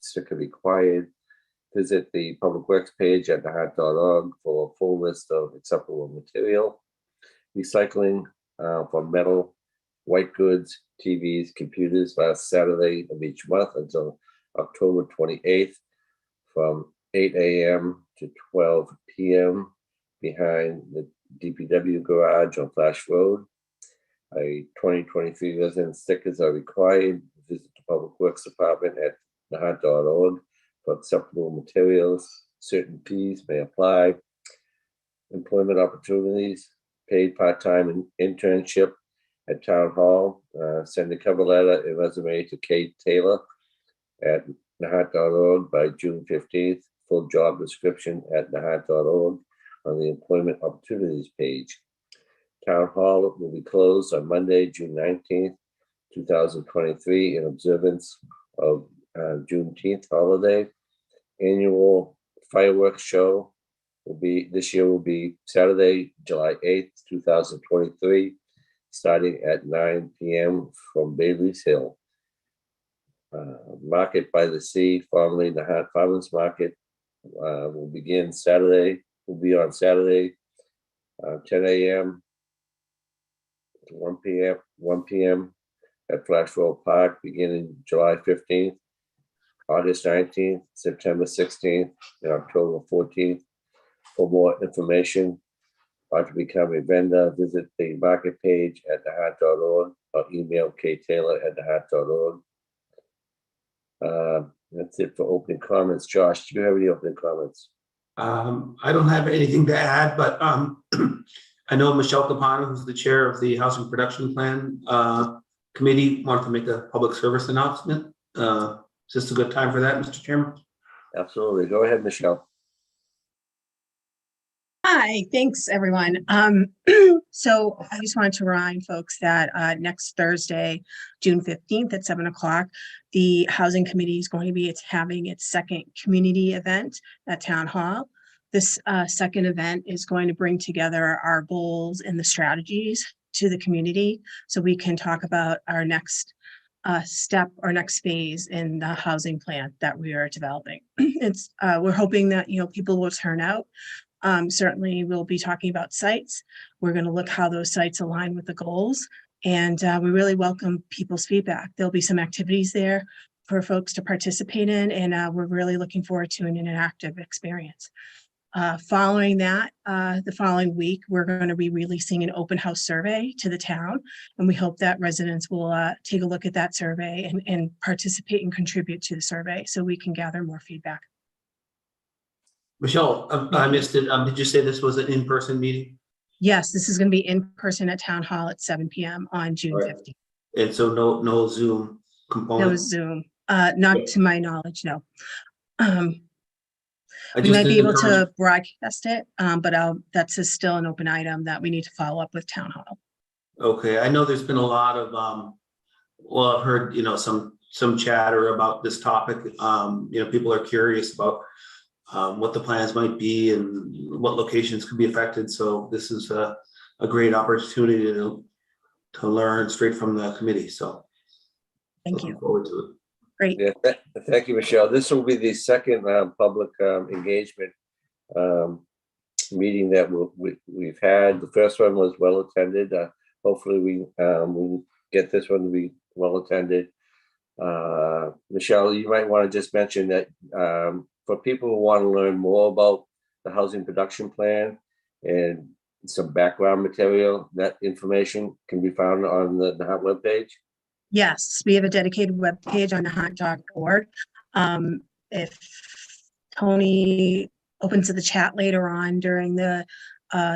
sticker required. Visit the Public Works page at nahant.org for a full list of acceptable material. Recycling for metal, white goods, TVs, computers, last Saturday of each month until October 28th from 8 a.m. to 12 p.m. behind the DPW garage on Flash Road. A 2023 resident stickers are required. Visit the Public Works Department at nahant.org for acceptable materials. Certain fees may apply. Employment opportunities, paid part-time internship at Town Hall. Send a cover letter and resume to Kate Taylor at nahant.org by June 15th. Full job description at nahant.org on the employment opportunities page. Town Hall will be closed on Monday, June 19th, 2023 in observance of Juneteenth holiday. Annual fireworks show this year will be Saturday, July 8th, 2023, starting at 9 p.m. from Bailey's Hill. Market by the Sea, formerly Nahant Farmers Market, will be on Saturday, 10 a.m. to 1 p.m. at Flash Road Park, beginning July 15th, August 19th, September 16th, and October 14th. For more information, or to become a vendor, visit the market page at nahant.org or email ktaylor@nahant.org. That's it for opening comments. Josh, do you have any opening comments? I don't have anything to add, but I know Michelle Capano, who's the chair of the Housing Production Plan Committee, wanted to make a public service announcement. Is this a good time for that, Mr. Chairman? Absolutely. Go ahead, Michelle. Hi, thanks everyone. So I just wanted to remind folks that next Thursday, June 15th at 7 o'clock, the Housing Committee is going to be having its second community event at Town Hall. This second event is going to bring together our goals and the strategies to the community so we can talk about our next step or next phase in the housing plan that we are developing. We're hoping that people will turn out. Certainly we'll be talking about sites. We're going to look how those sites align with the goals, and we really welcome people's feedback. There'll be some activities there for folks to participate in, and we're really looking forward to an interactive experience. Following that, the following week, we're going to be releasing an open house survey to the town, and we hope that residents will take a look at that survey and participate and contribute to the survey so we can gather more feedback. Michelle, I missed it. Did you say this was an in-person meeting? Yes, this is going to be in person at Town Hall at 7 p.m. on June 15th. And so no Zoom component? No Zoom, not to my knowledge, no. We might be able to broadcast it, but that's still an open item that we need to follow up with Town Hall. Okay, I know there's been a lot of, well, I've heard, some chatter about this topic. People are curious about what the plans might be and what locations could be affected. So this is a great opportunity to learn straight from the committee. So thank you. Looking forward to it. Great. Yeah, thank you, Michelle. This will be the second public engagement meeting that we've had. The first one was well attended. Hopefully we get this one to be well attended. Michelle, you might want to just mention that for people who want to learn more about the housing production plan and some background material, that information can be found on the Nahant webpage. Yes, we have a dedicated webpage on nahant.org. If Tony opens to the chat later on during the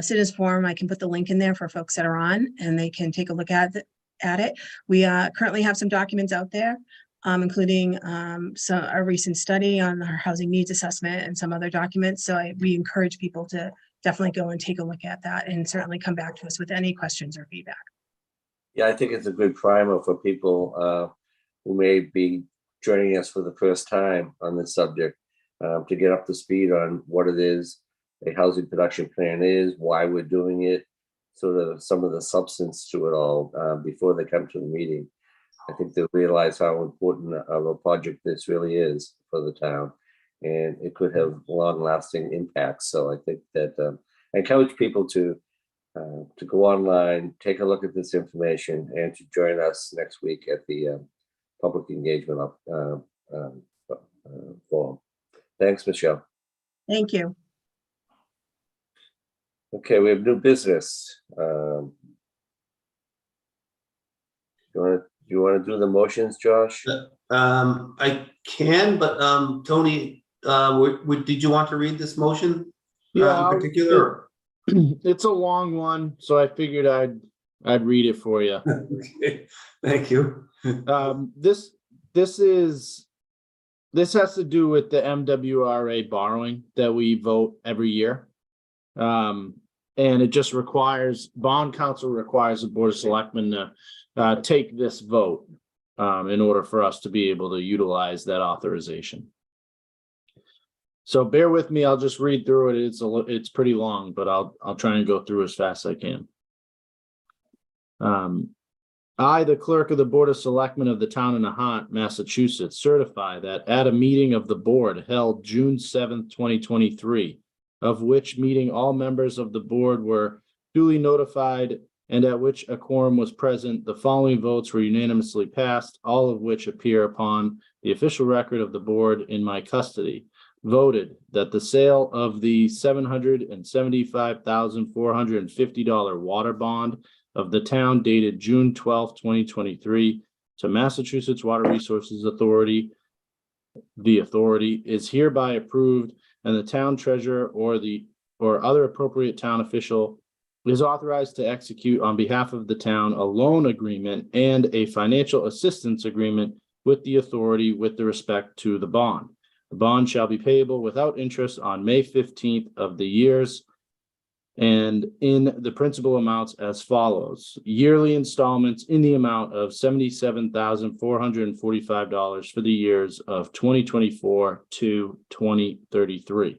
citizens forum, I can put the link in there for folks that are on and they can take a look at it. We currently have some documents out there, including a recent study on our housing needs assessment and some other documents. So we encourage people to definitely go and take a look at that and certainly come back to us with any questions or feedback. Yeah, I think it's a good primer for people who may be joining us for the first time on this subject to get up to speed on what it is a housing production plan is, why we're doing it, sort of some of the substance to it all before they come to the meeting. I think they'll realize how important of a project this really is for the town, and it could have long-lasting impacts. So I think that I encourage people to go online, take a look at this information, and to join us next week at the public engagement forum. Thanks, Michelle. Thank you. Okay, we have new business. You want to do the motions, Josh? I can, but Tony, did you want to read this motion? Yeah, In particular? it's a long one, so I figured I'd read it for you. Okay, thank you. This has to do with the MWRA borrowing that we vote every year. And it just requires, bond council requires the Board of Selectmen to take this vote in order for us to be able to utilize that authorization. So bear with me, I'll just read through it. It's pretty long, but I'll try and go through as fast as I can. I, the clerk of the Board of Selectmen of the town of Nahant, Massachusetts, certify that at a meeting of the board held June 7th, 2023, of which meeting all members of the board were duly notified and at which a quorum was present, the following votes were unanimously passed, all of which appear upon the official record of the board in my custody. Voted that the sale of the $775,450 water bond of the town dated June 12th, 2023 to Massachusetts Water Resources Authority, the authority is hereby approved, and the town treasurer or other appropriate town official is authorized to execute on behalf of the town a loan agreement and a financial assistance agreement with the authority with respect to the bond. The bond shall be payable without interest on May 15th of the years and in the principal amounts as follows. Yearly installments in the amount of $77,445 for the years of 2024 to 2033.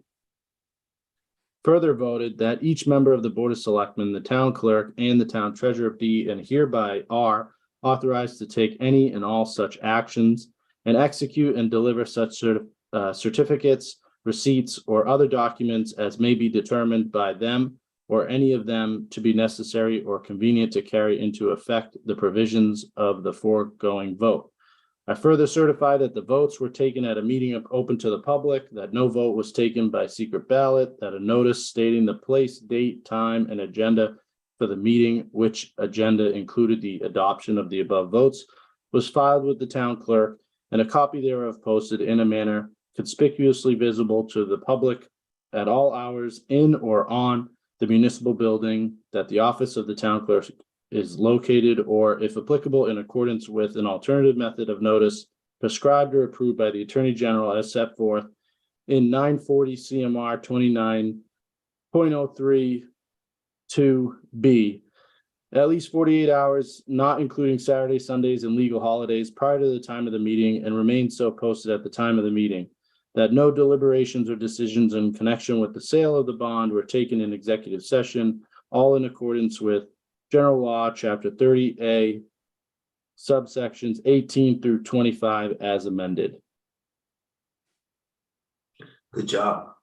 Further voted that each member of the Board of Selectmen, the town clerk, and the town treasurer be and hereby are authorized to take any and all such actions and execute and deliver such certificates, receipts, or other documents as may be determined by them or any of them to be necessary or convenient to carry into effect the provisions of the foregoing vote. I further certify that the votes were taken at a meeting open to the public, that no vote was taken by secret ballot, that a notice stating the place, date, time, and agenda for the meeting, which agenda included the adoption of the above votes, was filed with the town clerk, and a copy thereof posted in a manner conspicuously visible to the public at all hours in or on the municipal building, that the office of the town clerk is located, or if applicable, in accordance with an alternative method of notice prescribed or approved by the Attorney General as set forth in 940 CMR 29.03 2B, at least 48 hours, not including Saturdays, Sundays, and legal holidays prior to the time of the meeting, and remain so posted at the time of the meeting. That no deliberations or decisions in connection with the sale of the bond were taken in executive session, all in accordance with General Law, Chapter 30A, subsections 18 through 25 as amended. Good job.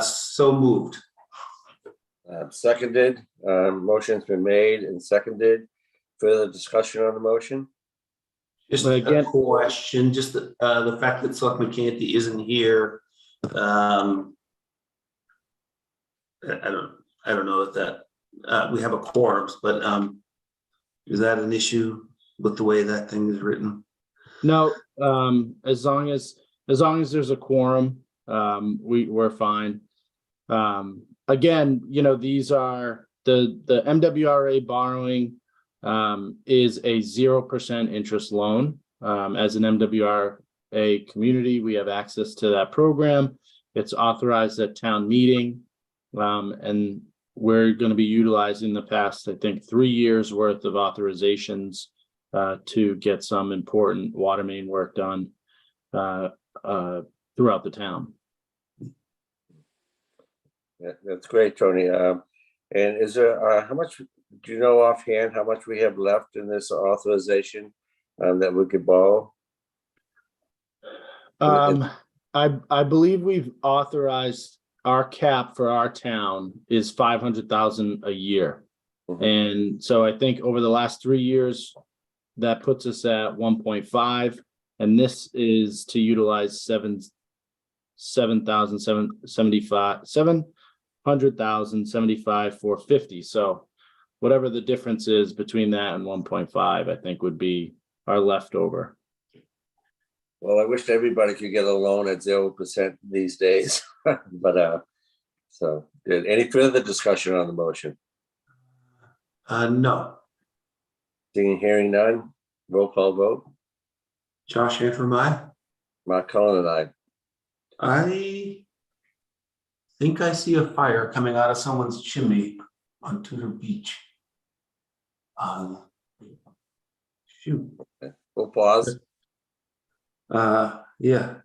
So moved. Seconded. Motion's been made and seconded. Further discussion on the motion? Just Again- a question, just the fact that Selectman Canty isn't here. I don't know if that we have a quorum, but is that an issue with the way that thing is written? No, as long as there's a quorum, we're fine. Again, these are the MWRA borrowing is a 0% interest loan. As an MWRA community, we have access to that program. It's authorized at town meeting, and we're going to be utilizing the past, I think, 3 years worth of authorizations to get some important water main work done throughout the town. Yeah, that's great, Tony. And is there how much, do you know offhand how much we have left in this authorization that we could borrow? I believe we've authorized our cap for our town is 500,000 a year. Mhm. And so I think over the last 3 years, that puts us at 1.5. And this is to utilize 700,075 for 50. So whatever the difference is between that and 1.5, I think would be our leftover. Well, I wish everybody could get a loan at 0% these days, but, so, good. Any further discussion on the motion? No. Seeing, hearing none, roll call vote. Josh Antrim, aye. Mark Cullen and I. I think I see a fire coming out of someone's chimney on Tudor Beach. Shoot. We'll pause. Yeah.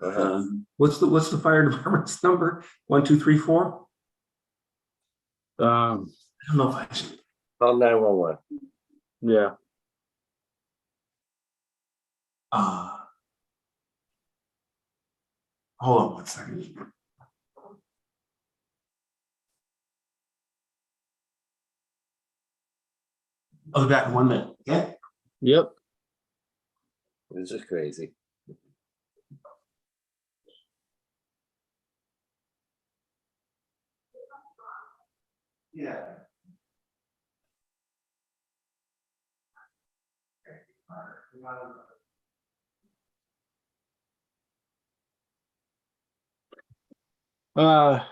Go ahead. What's the fire department's number? 1234? Um, I don't know if I Call 911. yeah. Hold on one second. I'll be back in 1 minute. Okay. Yep. This is crazy. Yeah. Uh,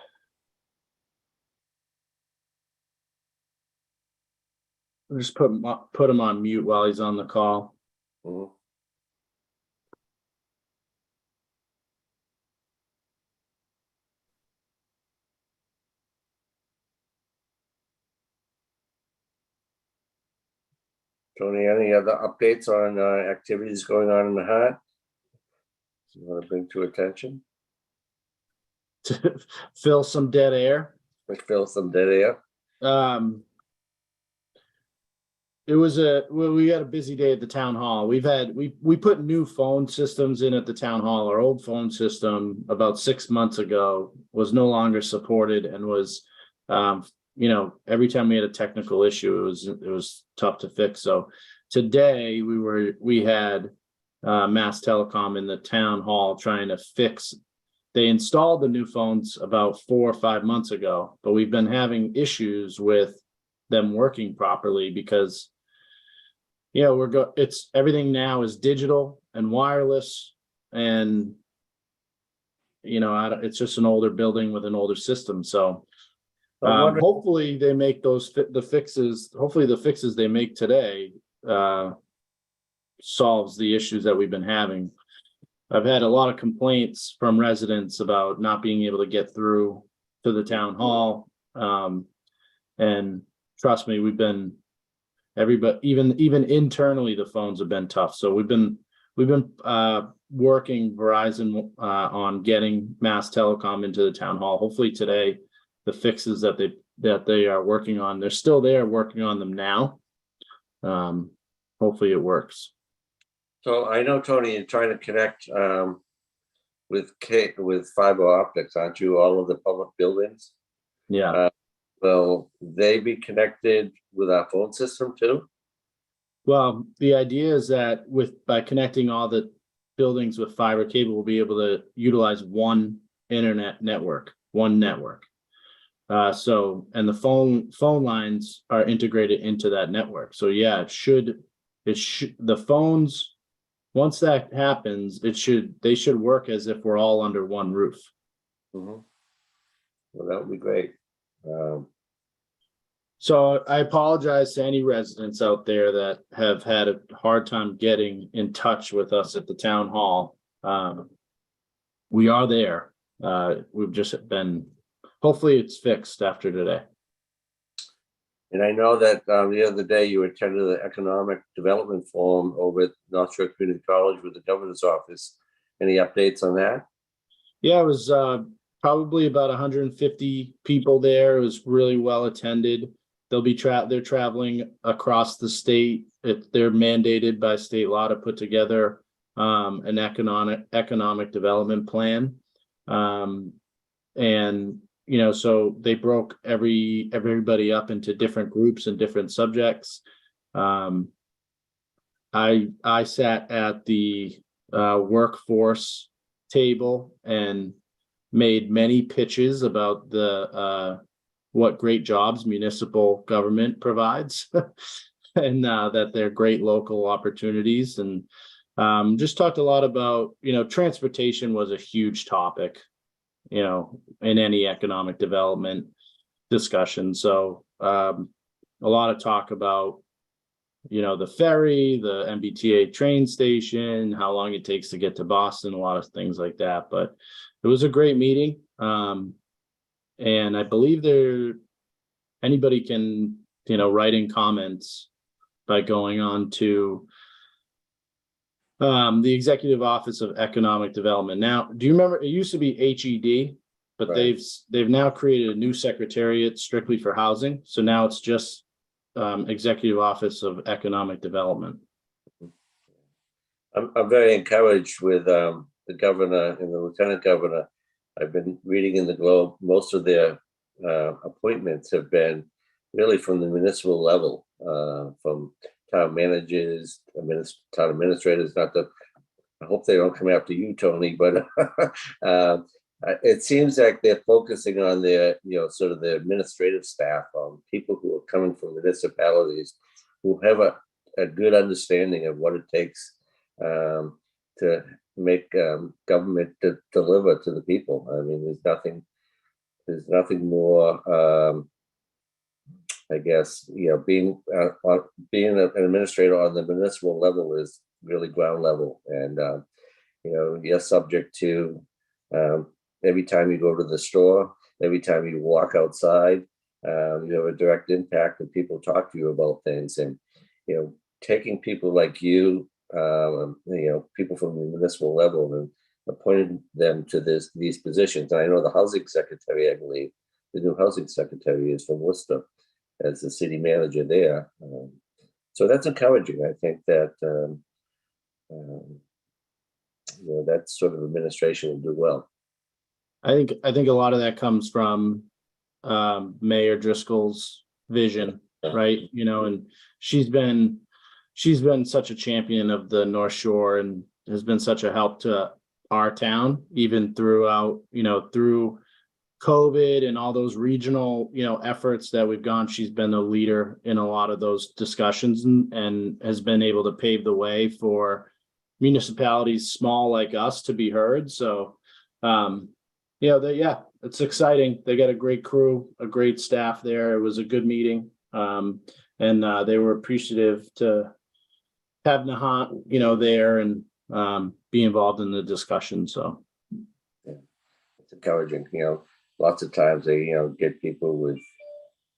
I'll just put him on mute while he's on the call. Mhm. Tony, any other updates on activities going on in the Nahant? You want to bring to attention? To fill some dead air. Let's fill some dead air. It was we had a busy day at the town hall. We put new phone systems in at the town hall. Our old phone system about 6 months ago was no longer supported and was, every time we had a technical issue, it was tough to fix. So today we had Mass Telecom in the town hall trying to fix. They installed the new phones about 4 or 5 months ago, but we've been having issues with them working properly because it's everything now is digital and wireless, and it's just an older building with an older system. So hopefully they make the fixes. Hopefully the fixes they make today solves the issues that we've been having. I've had a lot of complaints from residents about not being able to get through to the town hall. And trust me, everybody, even internally, the phones have been tough. So we've been working Verizon on getting Mass Telecom into the town hall. Hopefully today, the fixes that they are working on, they're still there working on them now. Hopefully it works. So I know, Tony, you're trying to connect with fiber optics, aren't you? All of the public buildings. Yeah. Will they be connected with our phone system too? Well, the idea is that by connecting all the buildings with fiber cable, we'll be able to utilize one internet network, one network. And the phone lines are integrated into that network. So yeah, the phones, once that happens, they should work as if we're all under one roof. Mm-hmm. Well, that would be great. So I apologize to any residents out there that have had a hard time getting in touch with us at the town hall. We are there. We've just hopefully it's fixed after today. And I know that the other day you attended the Economic Development Forum over at North Shore Community College with the governor's office. Any updates on that? Yeah, it was probably about 150 people there. It was really well attended. They're traveling across the state. They're mandated by state law to put together an economic development plan. And, so they broke everybody up into different groups and different subjects. I sat at the workforce table and made many pitches about the what great jobs municipal government provides, and that they're great local opportunities, and just talked a lot about, transportation was a huge topic, in any economic development discussion. So a lot of talk about, the ferry, the MBTA train station, how long it takes to get to Boston, a lot of things like that. But it was a great meeting. And I believe anybody can, write in comments by going on to the Executive Office of Economic Development. Now, do you remember, it used to be HED, but Right. they've now created a new secretariat strictly for housing. So now it's just Executive Office of Economic Development. I'm very encouraged with the governor and the lieutenant governor. I've been reading in the Globe, most of their appointments have been really from the municipal level, from town managers, town administrators. Not that I hope they don't come after you, Tony, but it seems like they're focusing on their, sort of the administrative staff, people who are coming from municipalities who have a good understanding of what it takes to make government to deliver to the people. I mean, there's nothing more. I guess, being an administrator on the municipal level is really ground level, and you're subject to every time you go to the store, every time you walk outside, you have a direct impact, and people talk to you about things, and taking people like you, people from the municipal level, and appointing them to these positions. And I know the housing secretary, I believe, the new housing secretary is from Worcester as the city manager there. So that's encouraging. I think that that sort of administration will do well. I think a lot of that comes from Mayor Driscoll's vision, right? And she's been such a champion of the North Shore and has been such a help to our town, even throughout, through COVID and all those regional, efforts that we've gone. She's been a leader in a lot of those discussions, and has been able to pave the way for municipalities small like us to be heard. So, it's exciting. They got a great crew, a great staff there. It was a good meeting. And they were appreciative to have Nahant, there and be involved in the discussion. So it's encouraging. Lots of times they, get people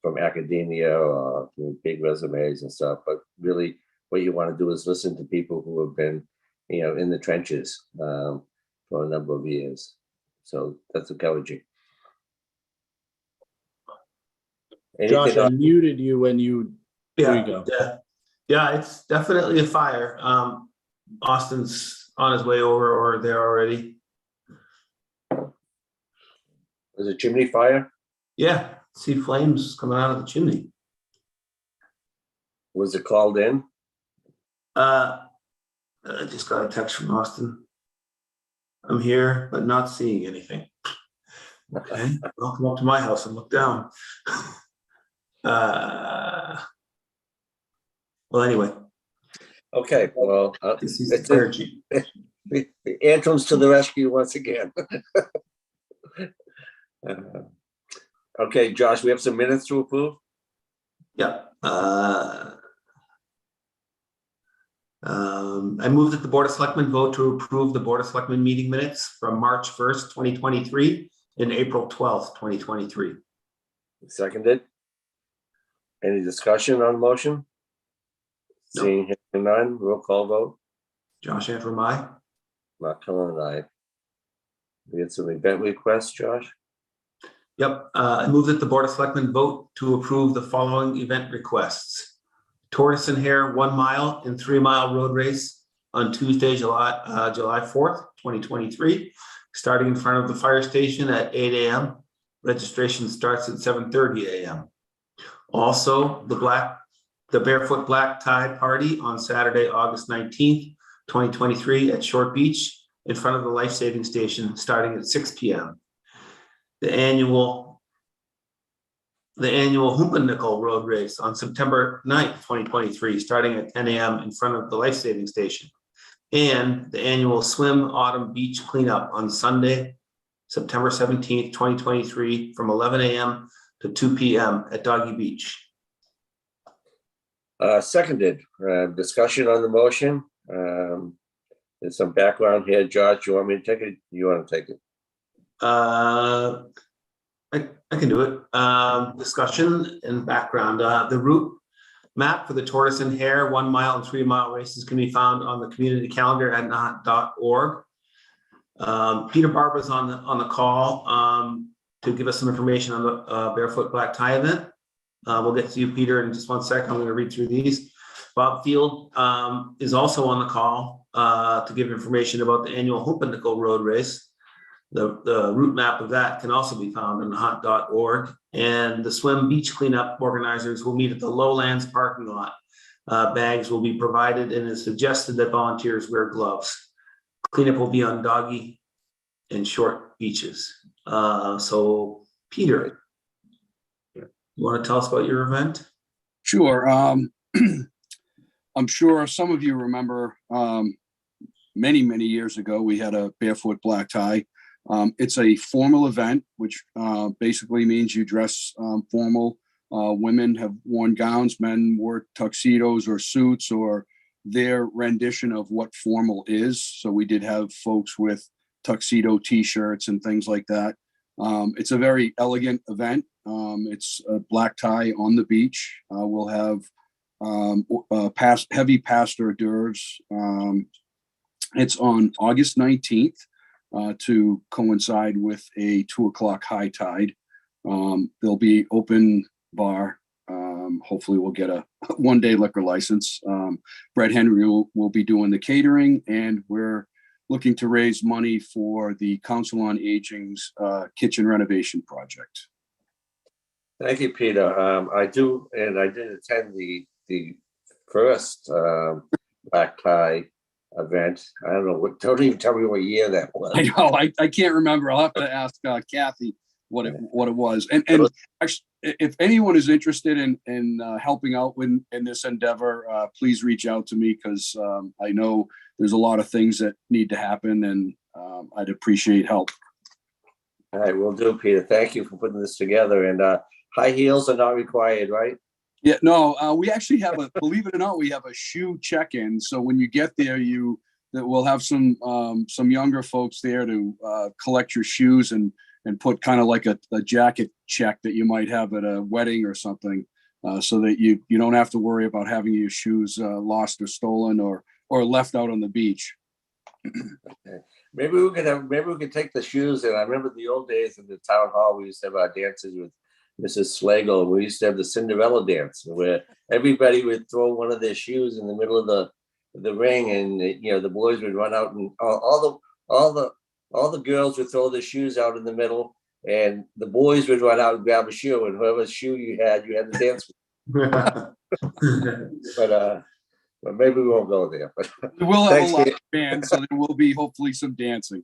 from academia or big resumes and stuff, but really what you want to do is listen to people who have been, in the trenches for a number of years. So that's encouraging. Josh, I muted you when you. There you go. Yeah, it's definitely a fire. Austin's on his way over or there already. Was it chimney fire? Yeah, see flames coming out of the chimney. Was it called in? I just got a text from Austin. I'm here, but not seeing anything. Okay, I'll come up to my house and look down. Well, anyway. Okay, well, This is the fire chief. the Anthem's to the rescue once again. Okay, Josh, we have some minutes to approve. Yeah. I move that the Board of Selectmen vote to approve the Board of Selectmen meeting minutes from March 1st, 2023 and April 12th, 2023. Seconded. Any discussion on the motion? No. Seeing none, roll call vote. Josh Antrim, aye. Mark Cullen and I. We had some event requests, Josh. Yep. I move that the Board of Selectmen vote to approve the following event requests. Tortoise and Hare 1 mile and 3 mile road race on Tuesday, July 4th, 2023, starting in front of the fire station at 8 a.m. Registration starts at 7:30 a.m. Also, the Barefoot Black Tie Party on Saturday, August 19th, 2023 at Short Beach in front of the Life Saving Station starting at 6 p.m. The annual Humpennickel Road Race on September 9th, 2023, starting at 10 a.m. in front of the Life Saving Station. And the annual Swim Autumn Beach Cleanup on Sunday, September 17th, 2023, from 11 a.m. to 2 p.m. at Doggy Beach. Seconded. Discussion on the motion. There's some background here. Josh, you want me to take it? You want to take it? I can do it. Discussion and background. The route map for the Tortoise and Hare 1 mile and 3 mile races can be found on the community calendar at nahant.org. Peter Barber's on the call to give us some information on the Barefoot Black Tie event. We'll get to you, Peter, in just 1 second. I'm going to read through these. Bob Field is also on the call to give information about the annual Humpennickel Road Race. The route map of that can also be found on nahant.org. And the Swim Beach Cleanup organizers will meet at the Lowlands parking lot. Bags will be provided, and it's suggested that volunteers wear gloves. Cleanup will be on Doggy and Short beaches. So, Peter, you want to tell us about your event? Sure. I'm sure some of you remember many, many years ago, we had a Barefoot Black Tie. It's a formal event, which basically means you dress formal. Women have worn gowns, men wore tuxedos or suits or their rendition of what formal is. So we did have folks with tuxedo t-shirts and things like that. It's a very elegant event. It's a black tie on the beach. We'll have heavy past hors d'oeuvres. It's on August 19th to coincide with a 2 o'clock high tide. There'll be open bar. Hopefully we'll get a 1-day liquor license. Brett Henry will be doing the catering, and we're looking to raise money for the Council on Aging's kitchen renovation project. Thank you, Peter. I did attend the first black tie event. I don't know don't even tell me what year that was. I know, I can't remember. I'll have to ask Kathy what it was. And actually, if anyone is interested in helping out in this endeavor, please reach out to me, because I know there's a lot of things that need to happen, and I'd appreciate help. All right, will do, Peter. Thank you for putting this together. And high heels are not required, right? Yeah, no, we actually have believe it or not, we have a shoe check-in. So when you get there, we'll have some younger folks there to collect your shoes and put kind of like a jacket check that you might have at a wedding or something, so that you don't have to worry about having your shoes lost or stolen or left out on the beach. Okay. Maybe we could take the shoes. And I remember the old days in the town hall, we used to have our dances with Mrs. Slagle. We used to have the Cinderella dance, where everybody would throw one of their shoes in the middle of the ring, and the boys would run out, and all the girls would throw their shoes out in the middle, and the boys would run out and grab a shoe, and whoever shoe you had to dance with. But maybe we won't go there. But We will have a live band, so there will be hopefully some dancing.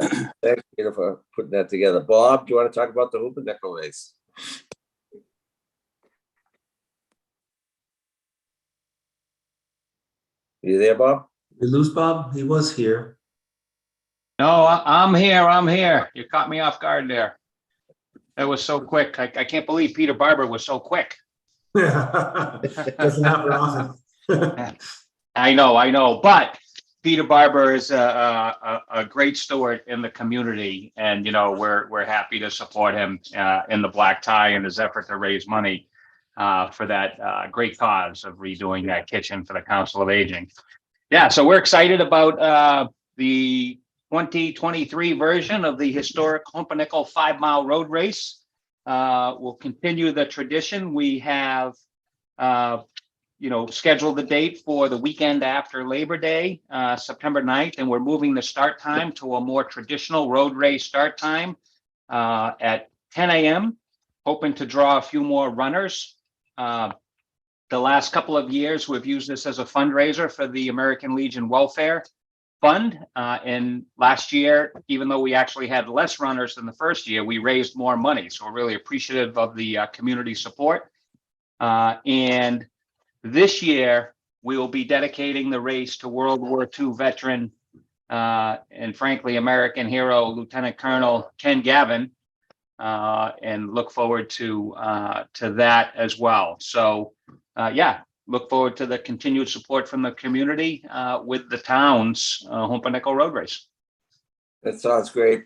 Thanks, Peter, for putting that together. Bob, do you want to talk about the Humpennickel race? You there, Bob? We lose Bob? He was here. No, I'm here. You caught me off guard there. That was so quick. I can't believe Peter Barber was so quick. Doesn't happen often. I know. But Peter Barber is a great steward in the community, and we're happy to support him in the black tie and his effort to raise money for that great cause of redoing that kitchen for the Council of Aging. Yeah, so we're excited about the 2023 version of the historic Humpennickel 5-mile road race. We'll continue the tradition. We have scheduled the date for the weekend after Labor Day, September 9th, and we're moving the start time to a more traditional road race start time at 10 a.m., hoping to draw a few more runners. The last couple of years, we've used this as a fundraiser for the American Legion Welfare Fund. And last year, even though we actually had less runners than the first year, we raised more money. So we're really appreciative of the community support. And this year, we will be dedicating the race to World War II veteran and frankly, American hero, Lieutenant Colonel Ken Gavin, and look forward to that as well. So, look forward to the continued support from the community with the town's Humpernickel Road Race. That sounds great,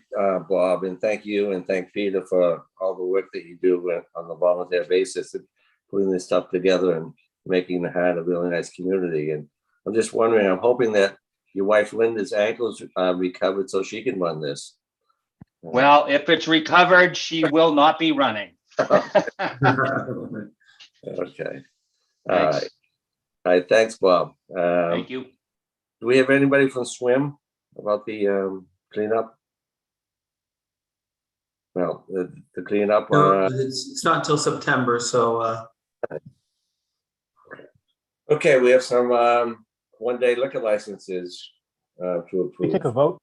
Bob, and thank you, and thank Peter for all the work that you do on a volunteer basis and putting this stuff together and making Nahant a really nice community. And I'm just wondering, I'm hoping that your wife Linda's ankles recovered so she can run this. Well, if it's recovered, she will not be running. Okay. Thanks. All right. Thanks, Bob. Thank you. Do we have anybody from Swim about the cleanup? Well, the cleanup. No, it's not until September, so. Okay, we have some one-day liquor licenses to approve. We take a vote.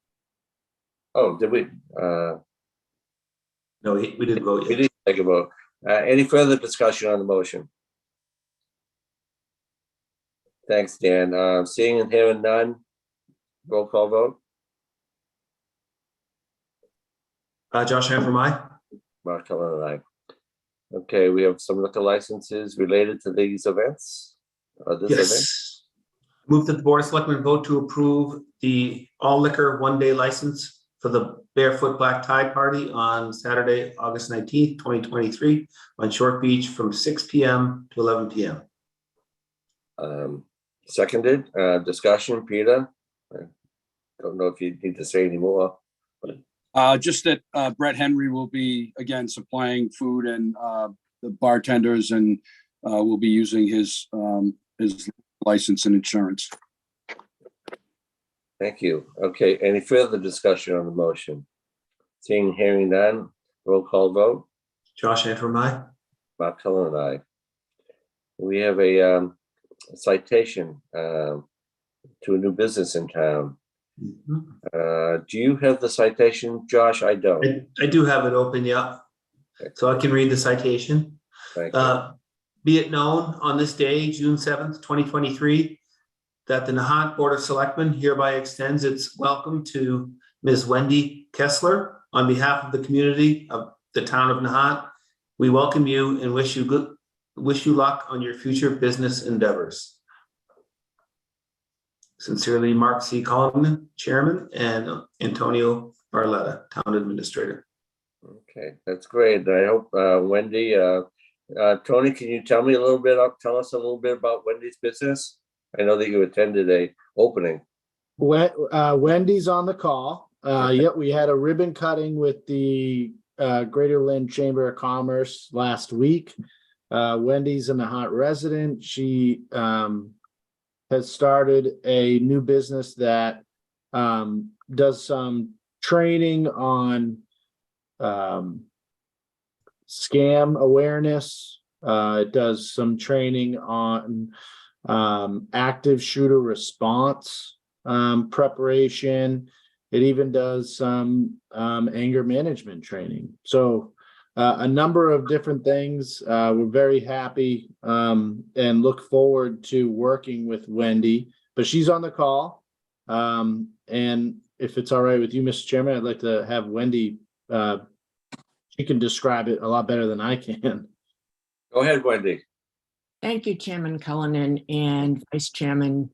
Oh, did we? No, we didn't vote We yet. did take a vote. Any further discussion on the motion? Thanks, Dan. Seeing and hearing none, roll call vote. Josh Hanford, aye. Mark Cullen and I. Okay, we have some liquor licenses related to these events. This event. Yes. Move that the Board of Selectmen vote to approve the all liquor one-day license for the Barefoot Black Tie Party on Saturday, August 19th, 2023 on Short Beach from 6 p.m. to 11 p.m. Seconded. Discussion, Peter. I don't know if you need to say any more. Just that Brett Henry will be again supplying food and the bartenders, and will be using his license and insurance. Thank you. Okay, any further discussion on the motion? Seeing and hearing none, roll call vote. Josh Hanford, aye. Mark Cullen and I. We have a citation to a new business in town. Do you have the citation, Josh? I don't. I do have it open, yeah. So I can read the citation. Thank you. Be it known on this day, June 7th, 2023, that the Nahant Board of Selectmen hereby extends its welcome to Ms. Wendy Kessler on behalf of the community of the town of Nahant. We welcome you and wish you luck on your future business endeavors. Sincerely, Mark C. Cullen, Chairman, and Antonio Barletta, Town Administrator. Okay, that's great. I hope Wendy, Tony, can you tell us a little bit about Wendy's business? I know that you attended a opening. Wendy's on the call. Yep, we had a ribbon cutting with the Greater Lynn Chamber of Commerce last week. Wendy's a Nahant resident. She has started a new business that does some training on scam awareness. It does some training on active shooter response preparation. It even does some anger management training. So a number of different things. We're very happy and look forward to working with Wendy, but she's on the call. And if it's all right with you, Mr. Chairman, I'd like to have Wendy, she can describe it a lot better than I can. Go ahead, Wendy. Thank you, Chairman Cullinan and Vice Chairman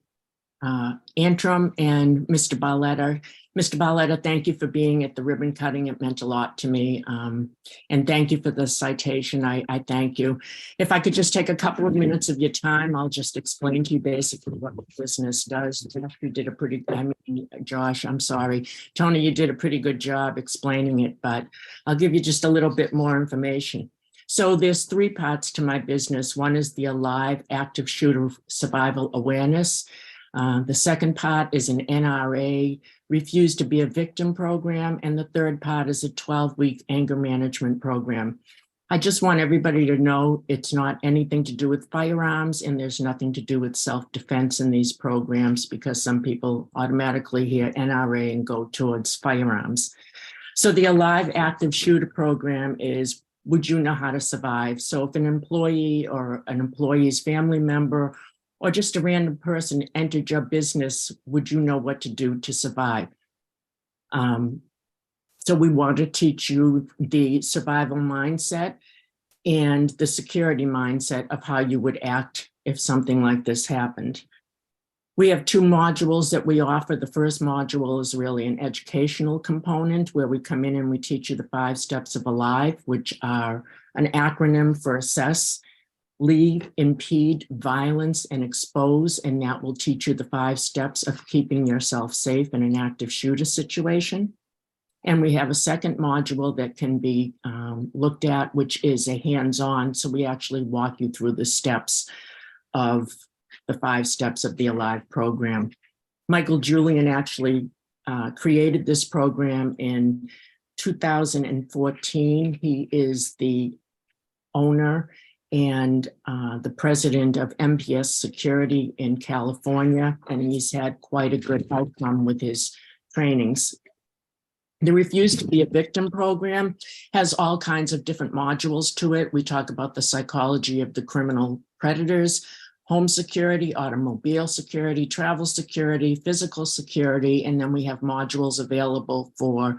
Antrim and Mr. Barletta. Mr. Barletta, thank you for being at the ribbon cutting. It meant a lot to me. And thank you for the citation. I thank you. If I could just take a couple of minutes of your time, I'll just explain to you basically what the business does. You did a pretty, Josh, I'm sorry. Tony, you did a pretty good job explaining it, but I'll give you just a little bit more information. So there's three parts to my business. One is the Alive Active Shooter Survival Awareness. The second part is an NRA Refuse to Be a Victim program. And the third part is a 12-week anger management program. I just want everybody to know it's not anything to do with firearms, and there's nothing to do with self-defense in these programs, because some people automatically hear NRA and go towards firearms. So the Alive Active Shooter program is, would you know how to survive? So if an employee or an employee's family member or just a random person entered your business, would you know what to do to survive? So we want to teach you the survival mindset and the security mindset of how you would act if something like this happened. We have two modules that we offer. The first module is really an educational component where we come in and we teach you the 5 steps of Alive, which are an acronym for assess, leave, impede, violence, and expose. And that will teach you the 5 steps of keeping yourself safe in an active shooter situation. And we have a second module that can be looked at, which is a hands-on. So we actually walk you through the steps of the 5 steps of the Alive program. Michael Julian actually created this program in 2014. He is the owner and the president of MPS Security in California, and he's had quite a good outcome with his trainings. The Refuse to Be a Victim program has all kinds of different modules to it. We talk about the psychology of the criminal predators, home security, automobile security, travel security, physical security, and then we have modules available for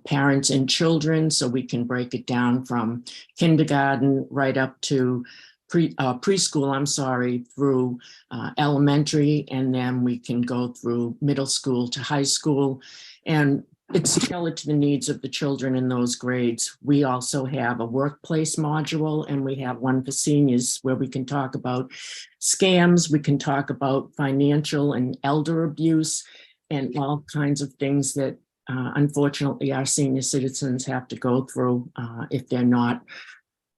parents and children, so we can break it down from kindergarten right up to preschool, through elementary, and then we can go through middle school to high school. And it's tailored to the needs of the children in those grades. We also have a workplace module, and we have one for seniors where we can talk about scams, we can talk about financial and elder abuse, and all kinds of things that unfortunately our senior citizens have to go through if they're not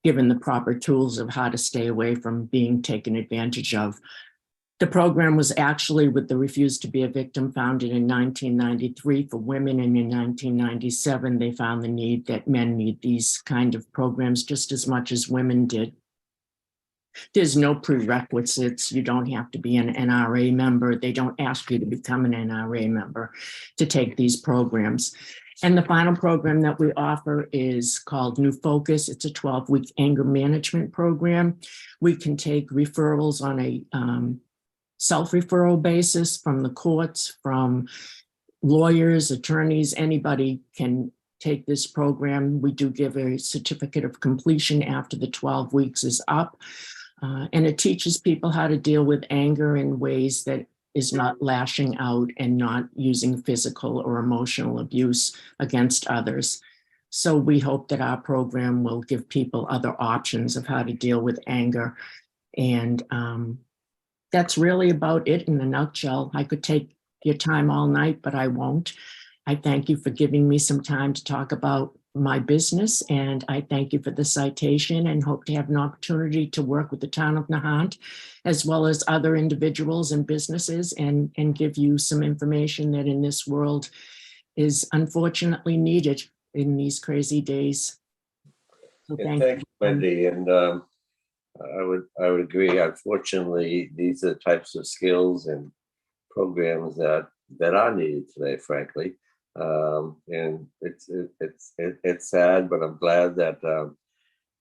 given the proper tools of how to stay away from being taken advantage of. The program was actually, with the Refuse to Be a Victim, founded in 1993 for women, and in 1997 they found the need that men need these kind of programs just as much as women did. There's no prerequisites. You don't have to be an NRA member. They don't ask you to become an NRA member to take these programs. And the final program that we offer is called New Focus. It's a 12-week anger management program. We can take referrals on a self-referral basis from the courts, from lawyers, attorneys. Anybody can take this program. We do give a certificate of completion after the 12 weeks is up. And it teaches people how to deal with anger in ways that is not lashing out and not using physical or emotional abuse against others. So we hope that our program will give people other options of how to deal with anger. And that's really about it in a nutshell. I could take your time all night, but I won't. I thank you for giving me some time to talk about my business, and I thank you for the citation and hope to have an opportunity to work with the town of Nahant, as well as other individuals and businesses, and give you some information that in this world is unfortunately needed in these crazy days. So Yeah, thank you, Wendy. And I would agree. Unfortunately, these are the types of skills and programs that are needed today, frankly. And it's sad, but I'm glad that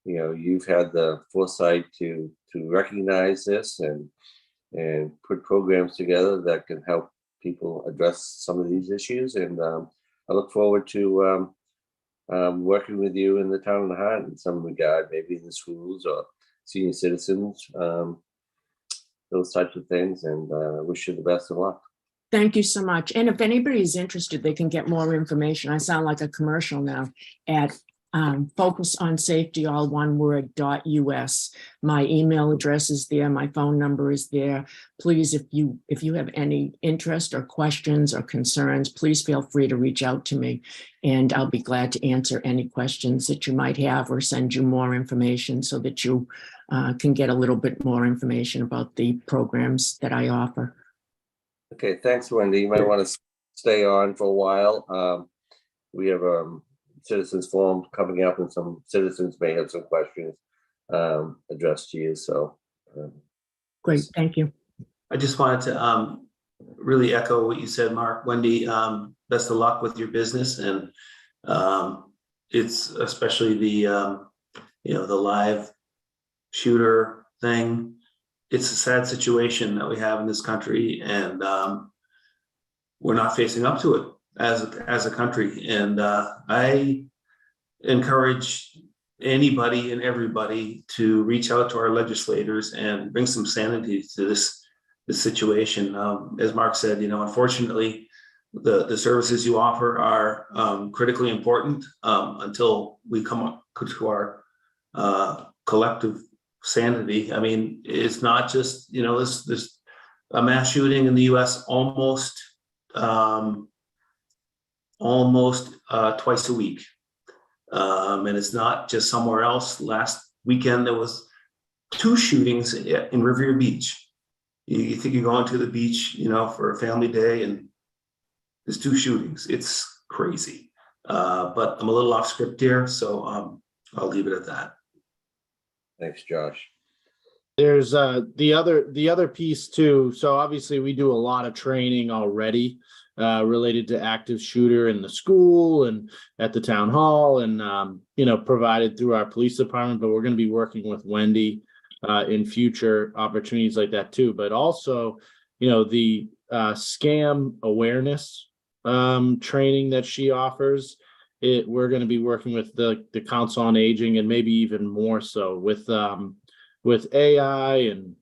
you've had the foresight to recognize this and put programs together that can help people address some of these issues. And I look forward to working with you in the town of Nahant in some regard, maybe in the schools or senior citizens, those types of things. And I wish you the best of luck. Thank you so much. And if anybody's interested, they can get more information. I sound like a commercial now at Focus on Safety, all one word, .us. My email address is there. My phone number is there. Please, if you have any interest or questions or concerns, please feel free to reach out to me, and I'll be glad to answer any questions that you might have or send you more information so that you can get a little bit more information about the programs that I offer. Okay, thanks, Wendy. You might want to stay on for a while. We have citizens forum coming up, and some citizens may have some questions addressed to you. So Great, thank you. I just wanted to really echo what you said, Mark. Wendy, best of luck with your business, and it's especially the the live shooter thing. It's a sad situation that we have in this country, and we're not facing up to it as a country. And I encourage anybody and everybody to reach out to our legislators and bring some sanity to this situation. As Mark said, unfortunately, the services you offer are critically important until we come up to our collective sanity. I mean, it's not just, this a mass shooting in the US almost twice a week. And it's not just somewhere else. Last weekend, there was 2 shootings in Revere Beach. You think you're going to the beach, for a family day, and there's 2 shootings. It's crazy. But I'm a little off script here, so I'll leave it at that. thanks, Josh. There's the other piece too. So obviously we do a lot of training already related to active shooter in the school and at the town hall, and provided through our police department. But we're going to be working with Wendy in future opportunities like that too. But also, the scam awareness training that she offers. We're going to be working with the Council on Aging, and maybe even more so with AI and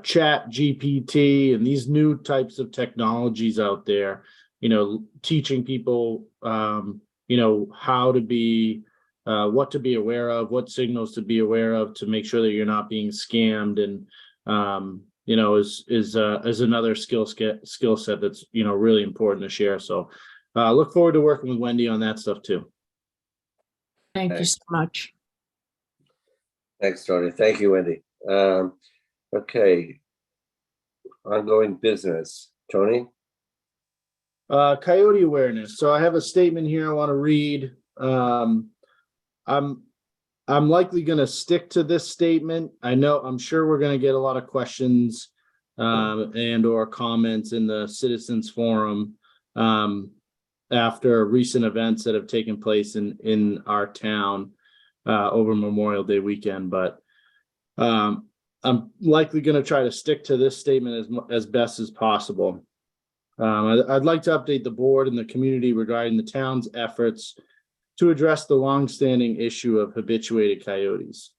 chat GPT and these new types of technologies out there, teaching people, how to be, what to be aware of, what signals to be aware of to make sure that you're not being scammed. And, is another skill set that's, really important to share. So look forward to working with Wendy on that stuff too. Thank you so much. Thanks, Tony. Thank you, Wendy. Okay. Ongoing business. Tony? Coyote awareness. So I have a statement here I want to read. I'm likely going to stick to this statement. I'm sure we're going to get a lot of questions and or comments in the citizens forum after recent events that have taken place in our town over Memorial Day weekend. But I'm likely going to try to stick to this statement as best as possible. I'd like to update the board and the community regarding the town's efforts to address the longstanding issue of habituated coyotes.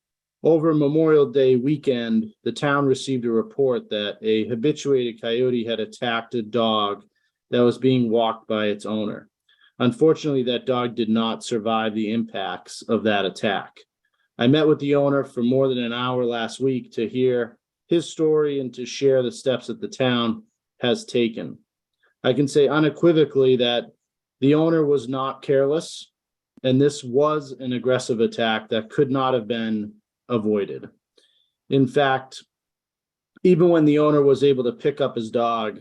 Over Memorial Day weekend, the town received a report that a habituated coyote had attacked a dog that was being walked by its owner. Unfortunately, that dog did not survive the impacts of that attack. I met with the owner for more than an hour last week to hear his story and to share the steps that the town has taken. I can say unequivocally that the owner was not careless, and this was an aggressive attack that could not have been avoided. In fact, even when the owner was able to pick up his dog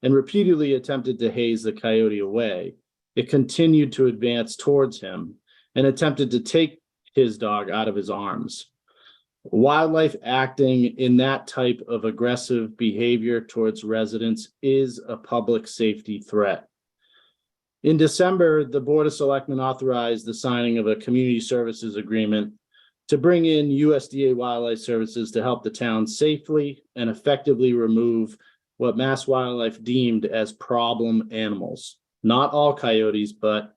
and repeatedly attempted to haze the coyote away, it continued to advance towards him and attempted to take his dog out of his arms. Wildlife acting in that type of aggressive behavior towards residents is a public safety threat. In December, the Board of Selectmen authorized the signing of a community services agreement to bring in USDA Wildlife Services to help the town safely and effectively remove what Mass Wildlife deemed as problem animals. Not all coyotes, but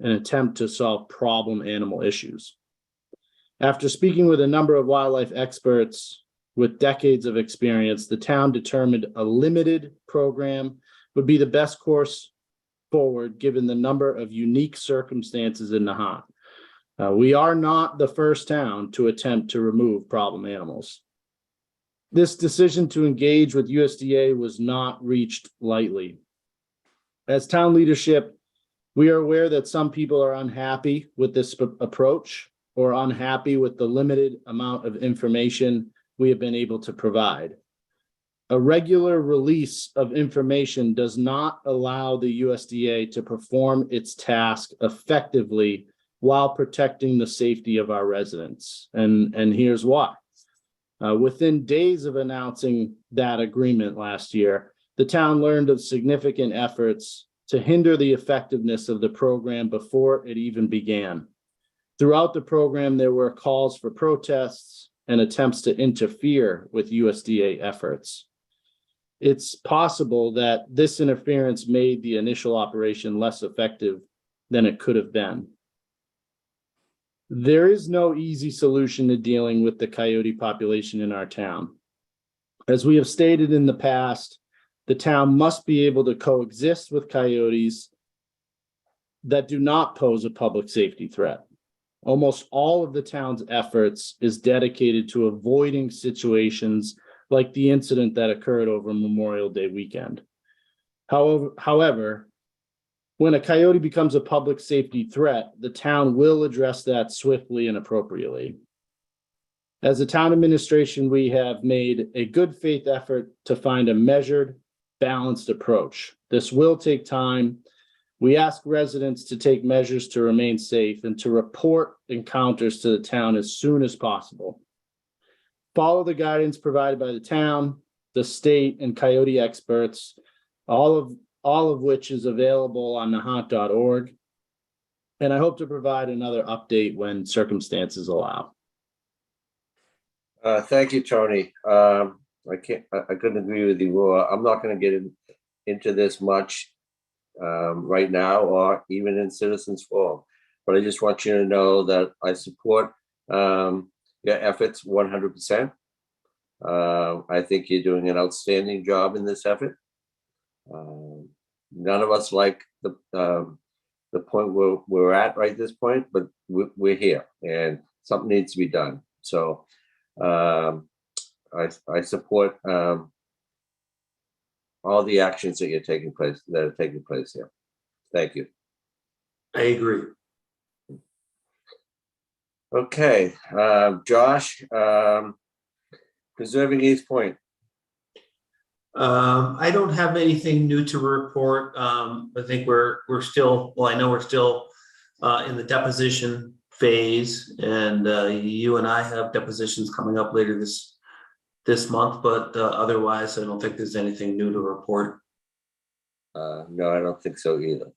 an attempt to solve problem animal issues. After speaking with a number of wildlife experts with decades of experience, the town determined a limited program would be the best course forward, given the number of unique circumstances in Nahant. We are not the first town to attempt to remove problem animals. This decision to engage with USDA was not reached lightly. As town leadership, we are aware that some people are unhappy with this approach or unhappy with the limited amount of information we have been able to provide. A regular release of information does not allow the USDA to perform its task effectively while protecting the safety of our residents. And here's why. Within days of announcing that agreement last year, the town learned of significant efforts to hinder the effectiveness of the program before it even began. Throughout the program, there were calls for protests and attempts to interfere with USDA efforts. It's possible that this interference made the initial operation less effective than it could have been. There is no easy solution to dealing with the coyote population in our town. As we have stated in the past, the town must be able to coexist with coyotes that do not pose a public safety threat. Almost all of the town's efforts is dedicated to avoiding situations like the incident that occurred over Memorial Day weekend. However, when a coyote becomes a public safety threat, the town will address that swiftly and appropriately. As a town administration, we have made a good faith effort to find a measured, balanced approach. This will take time. We ask residents to take measures to remain safe and to report encounters to the town as soon as possible. Follow the guidance provided by the town, the state, and coyote experts, all of which is available on nahant.org. And I hope to provide another update when circumstances allow. Thank you, Tony. I couldn't agree with you more. I'm not going to get into this much right now or even in citizens forum, but I just want you to know that I support your efforts 100%. I think you're doing an outstanding job in this effort. None of us like the point where we're at right this point, but we're here and something needs to be done. So I support all the actions that are taking place here. Thank you. I agree. Okay, Josh, preserving East Point. I don't have anything new to report. I think we're still, well, I know we're still in the deposition phase, and you and I have depositions coming up later this month, but otherwise, I don't think there's anything new to report. No, I don't think so either.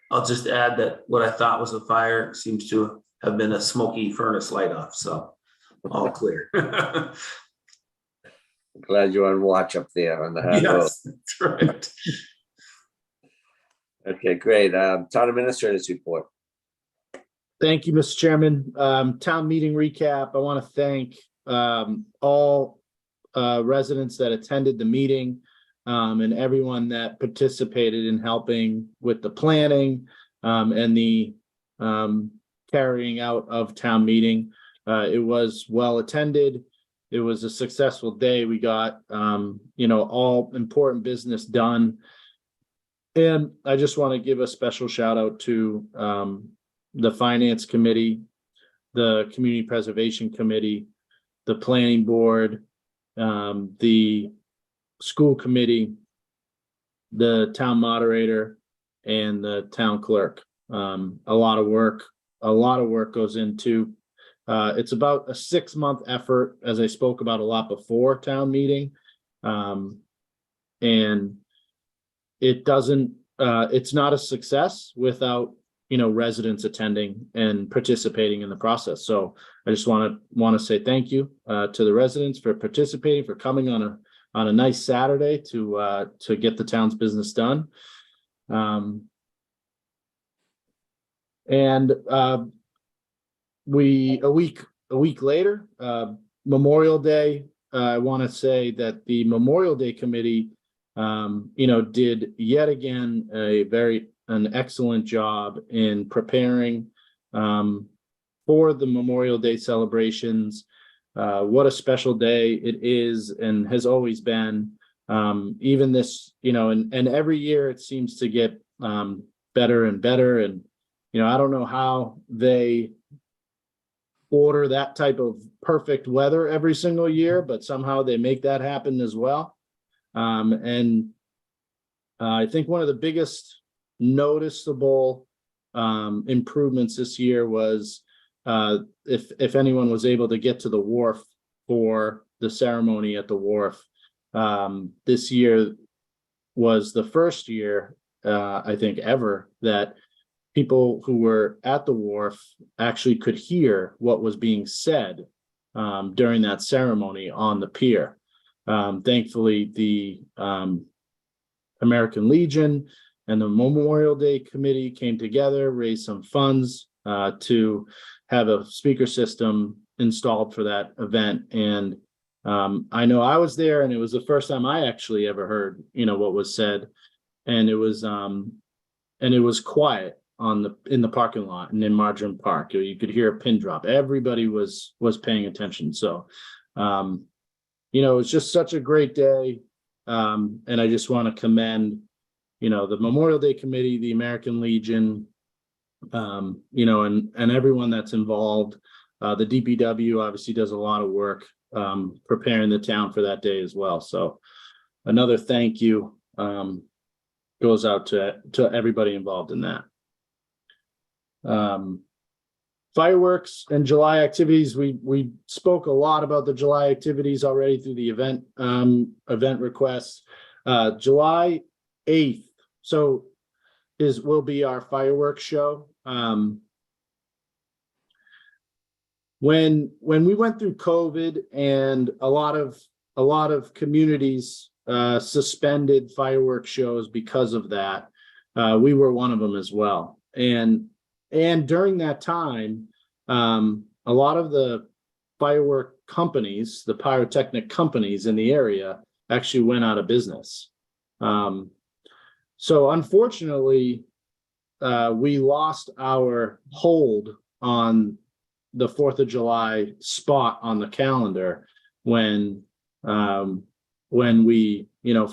I'll just add that what I thought was a fire seems to have been a smoky furnace light off, so all clear. Glad you're on watch up there on the high road. Yes, that's right. Okay, great. Town administrators report. Thank you, Mr. Chairman. Town meeting recap. I want to thank all residents that attended the meeting and everyone that participated in helping with the planning and the carrying out of town meeting. It was well attended. It was a successful day. We got, all important business done. And I just want to give a special shout out to the Finance Committee, the Community Preservation Committee, the Planning Board, the School Committee, the Town Moderator, and the Town Clerk. A lot of work goes into. It's about a 6-month effort, as I spoke about a lot before town meeting. And it doesn't, it's not a success without, residents attending and participating in the process. So I just want to say thank you to the residents for participating, for coming on a nice Saturday to get the town's business done. A week later, Memorial Day, I want to say that the Memorial Day committee did yet again an excellent job in preparing for the Memorial Day celebrations. What a special day it is and has always been. Even this, and every year it seems to get better and better. And, I don't know how they order that type of perfect weather every single year, but somehow they make that happen as well. And I think one of the biggest noticeable improvements this year was if anyone was able to get to the wharf for the ceremony at the wharf. This year was the first year, I think, ever that people who were at the wharf actually could hear what was being said during that ceremony on the pier. Thankfully, the American Legion and the Memorial Day Committee came together, raised some funds to have a speaker system installed for that event. And I know I was there, and it was the first time I actually ever heard, what was said, and it was quiet in the parking lot and in Marjoram Park. You could hear a pin drop. Everybody was paying attention. So, it's just such a great day. And I just want to commend, the Memorial Day Committee, the American Legion, and everyone that's involved. The DPW obviously does a lot of work preparing the town for that day as well. So another thank you goes out to everybody involved in that. Fireworks and July activities. We spoke a lot about the July activities already through the event requests. July 8th, so will be our fireworks show. When we went through COVID and a lot of communities suspended fireworks shows because of that, we were one of them as well. And during that time, a lot of the firework companies, the pyrotechnic companies in the area, actually went out of business. So unfortunately, we lost our hold on the 4th of July spot on the calendar when we,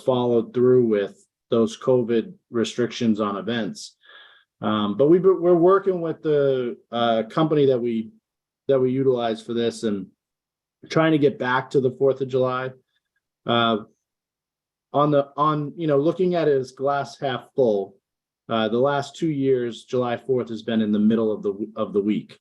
followed through with those COVID restrictions on events. But we're working with the company that we utilize for this and trying to get back to the 4th of July. Looking at it as glass half full, the last 2 years, July 4th has been in the middle of the week.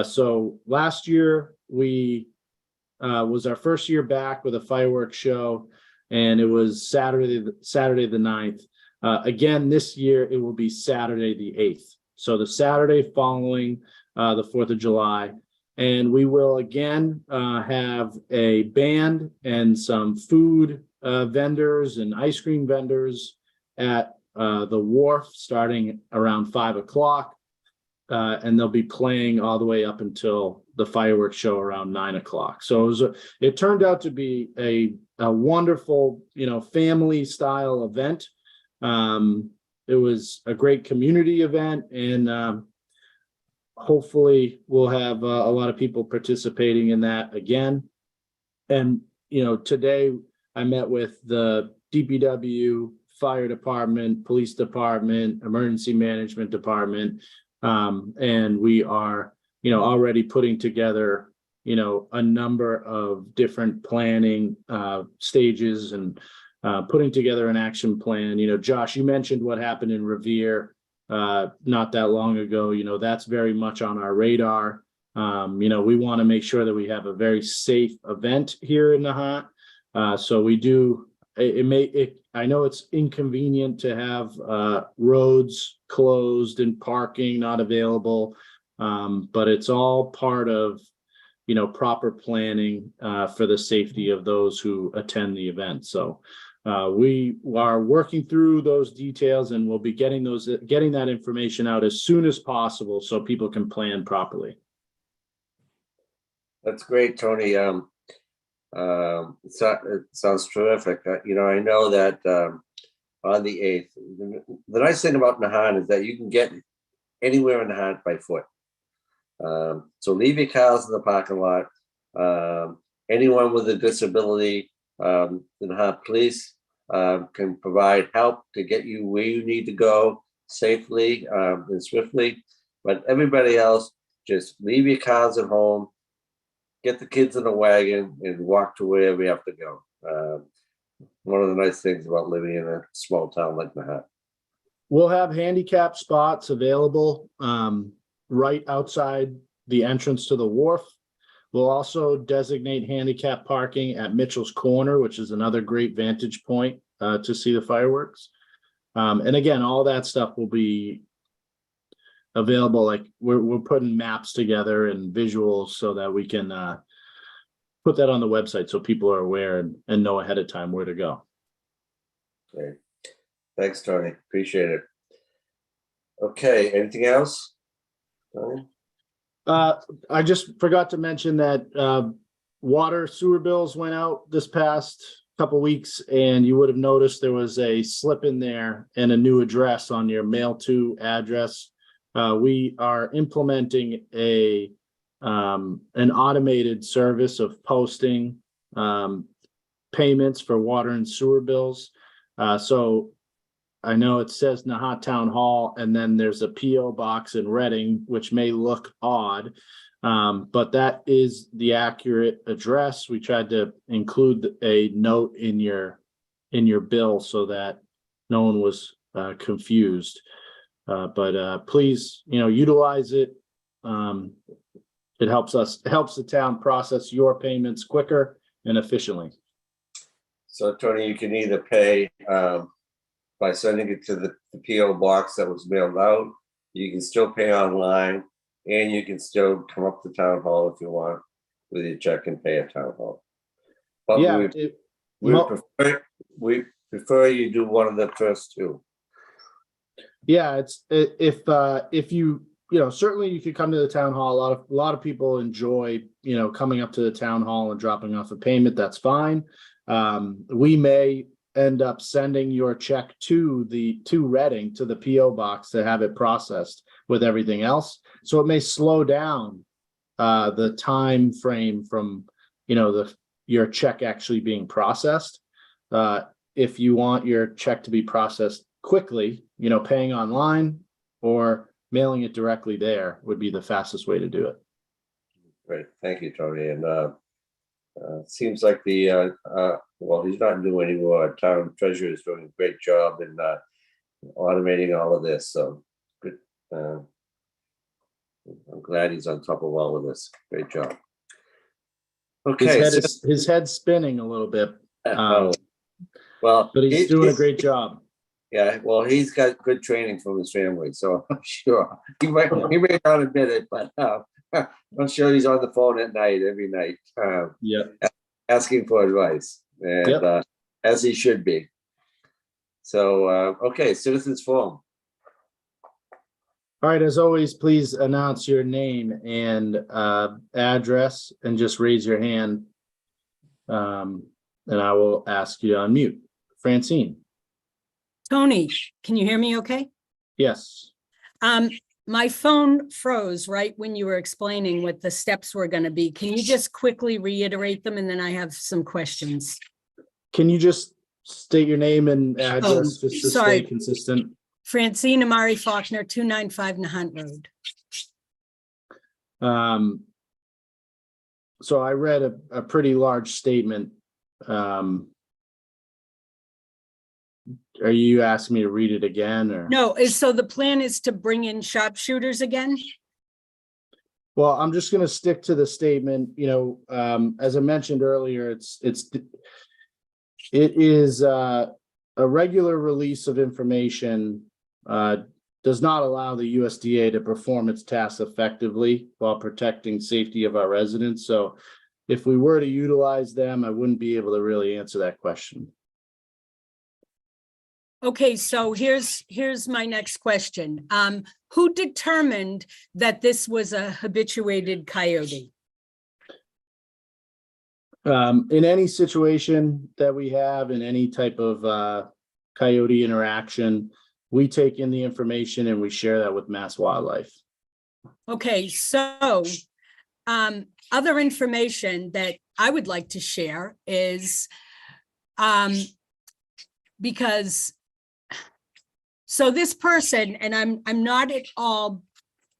So last year was our first year back with a fireworks show, and it was Saturday the 9th. Again, this year it will be Saturday the 8th. So the Saturday following the 4th of July. And we will again have a band and some food vendors and ice cream vendors at the wharf starting around 5 o'clock. And they'll be playing all the way up until the fireworks show around 9 o'clock. So it turned out to be a wonderful, family style event. It was a great community event, and hopefully we'll have a lot of people participating in that again. And, today I met with the DPW, fire department, police department, emergency management department. And we are, already putting together, a number of different planning stages and putting together an action plan. Josh, you mentioned what happened in Revere not that long ago. That's very much on our radar. We want to make sure that we have a very safe event here in Nahant. So we do. I know it's inconvenient to have roads closed and parking not available, but it's all part of proper planning for the safety of those who attend the event. So we are working through those details, and we'll be getting that information out as soon as possible so people can plan properly. That's great, Tony. It sounds terrific. I know that on the 8th, the nice thing about Nahant is that you can get anywhere in Nahant by foot. So leave your cars in the parking lot. Anyone with a disability, the Nahant Police can provide help to get you where you need to go safely and swiftly. But everybody else, just leave your cars at home, get the kids in a wagon, and walk to wherever you have to go. One of the nice things about living in a small town like Nahant. We'll have handicap spots available right outside the entrance to the wharf. We'll also designate handicap parking at Mitchell's Corner, which is another great vantage point to see the fireworks. And again, all that stuff will be available. Like we're putting maps together and visuals so that we can put that on the website so people are aware and know ahead of time where to go. Great. Thanks, Tony. Appreciate it. Okay, anything else? Tony? I just forgot to mention that water sewer bills went out this past couple weeks, and you would have noticed there was a slip in there and a new address on your mail to address. We are implementing an automated service of posting payments for water and sewer bills. So I know it says Nahant Town Hall, and then there's a PO box in Reading, which may look odd, but that is the accurate address. We tried to include a note in your bill so that no one was confused. But please, utilize it. It helps the town process your payments quicker and efficiently. So Tony, you can either pay by sending it to the PO box that was mailed out. You can still pay online, and you can still come up to town hall if you want with your check and pay at town hall. But Yeah, we prefer you do one of the first two. Yeah, if you certainly you could come to the town hall. A lot of people enjoy coming up to the town hall and dropping off a payment. That's fine. We may end up sending your check to Reading to the PO box to have it processed with everything else. So it may slow down the time frame from your check actually being processed. If you want your check to be processed quickly, paying online or mailing it directly there would be the fastest way to do it. Great, thank you, Tony. And seems like well, he's not new anymore. Our town treasurer is doing a great job in automating all of this. So good. I'm glad he's on top of all of this. Great job. Okay, his head's spinning a little bit. Well, but he's doing a great job. Yeah, well, he's got good training from his family, so I'm sure he may not admit it, but I'm sure he's on the phone at night, every night, asking for advice, and as he should be. So, okay, citizens forum. All right, as always, please announce your name and address, and just raise your hand, and I will ask you to unmute. Francine. Tony, can you hear me okay? Yes. My phone froze right when you were explaining what the steps were going to be. Can you just quickly reiterate them, and then I have some questions? Can you just state your name and address just to stay consistent? Francine Amari Faulkner, 295 Nahant Road. So I read a pretty large statement. Are you asking me to read it again, or? No, so the plan is to bring in sharpshooters again? Well, I'm just going to stick to the statement. As I mentioned earlier, it is a regular release of information does not allow the USDA to perform its tasks effectively while protecting safety of our residents. So if we were to utilize them, I wouldn't be able to really answer that question. Okay, so here's my next question. Who determined that this was a habituated coyote? In any situation that we have, in any type of coyote interaction, we take in the information and we share that with Mass Wildlife. Okay, so other information that I would like to share is because so this person, and I'm not at all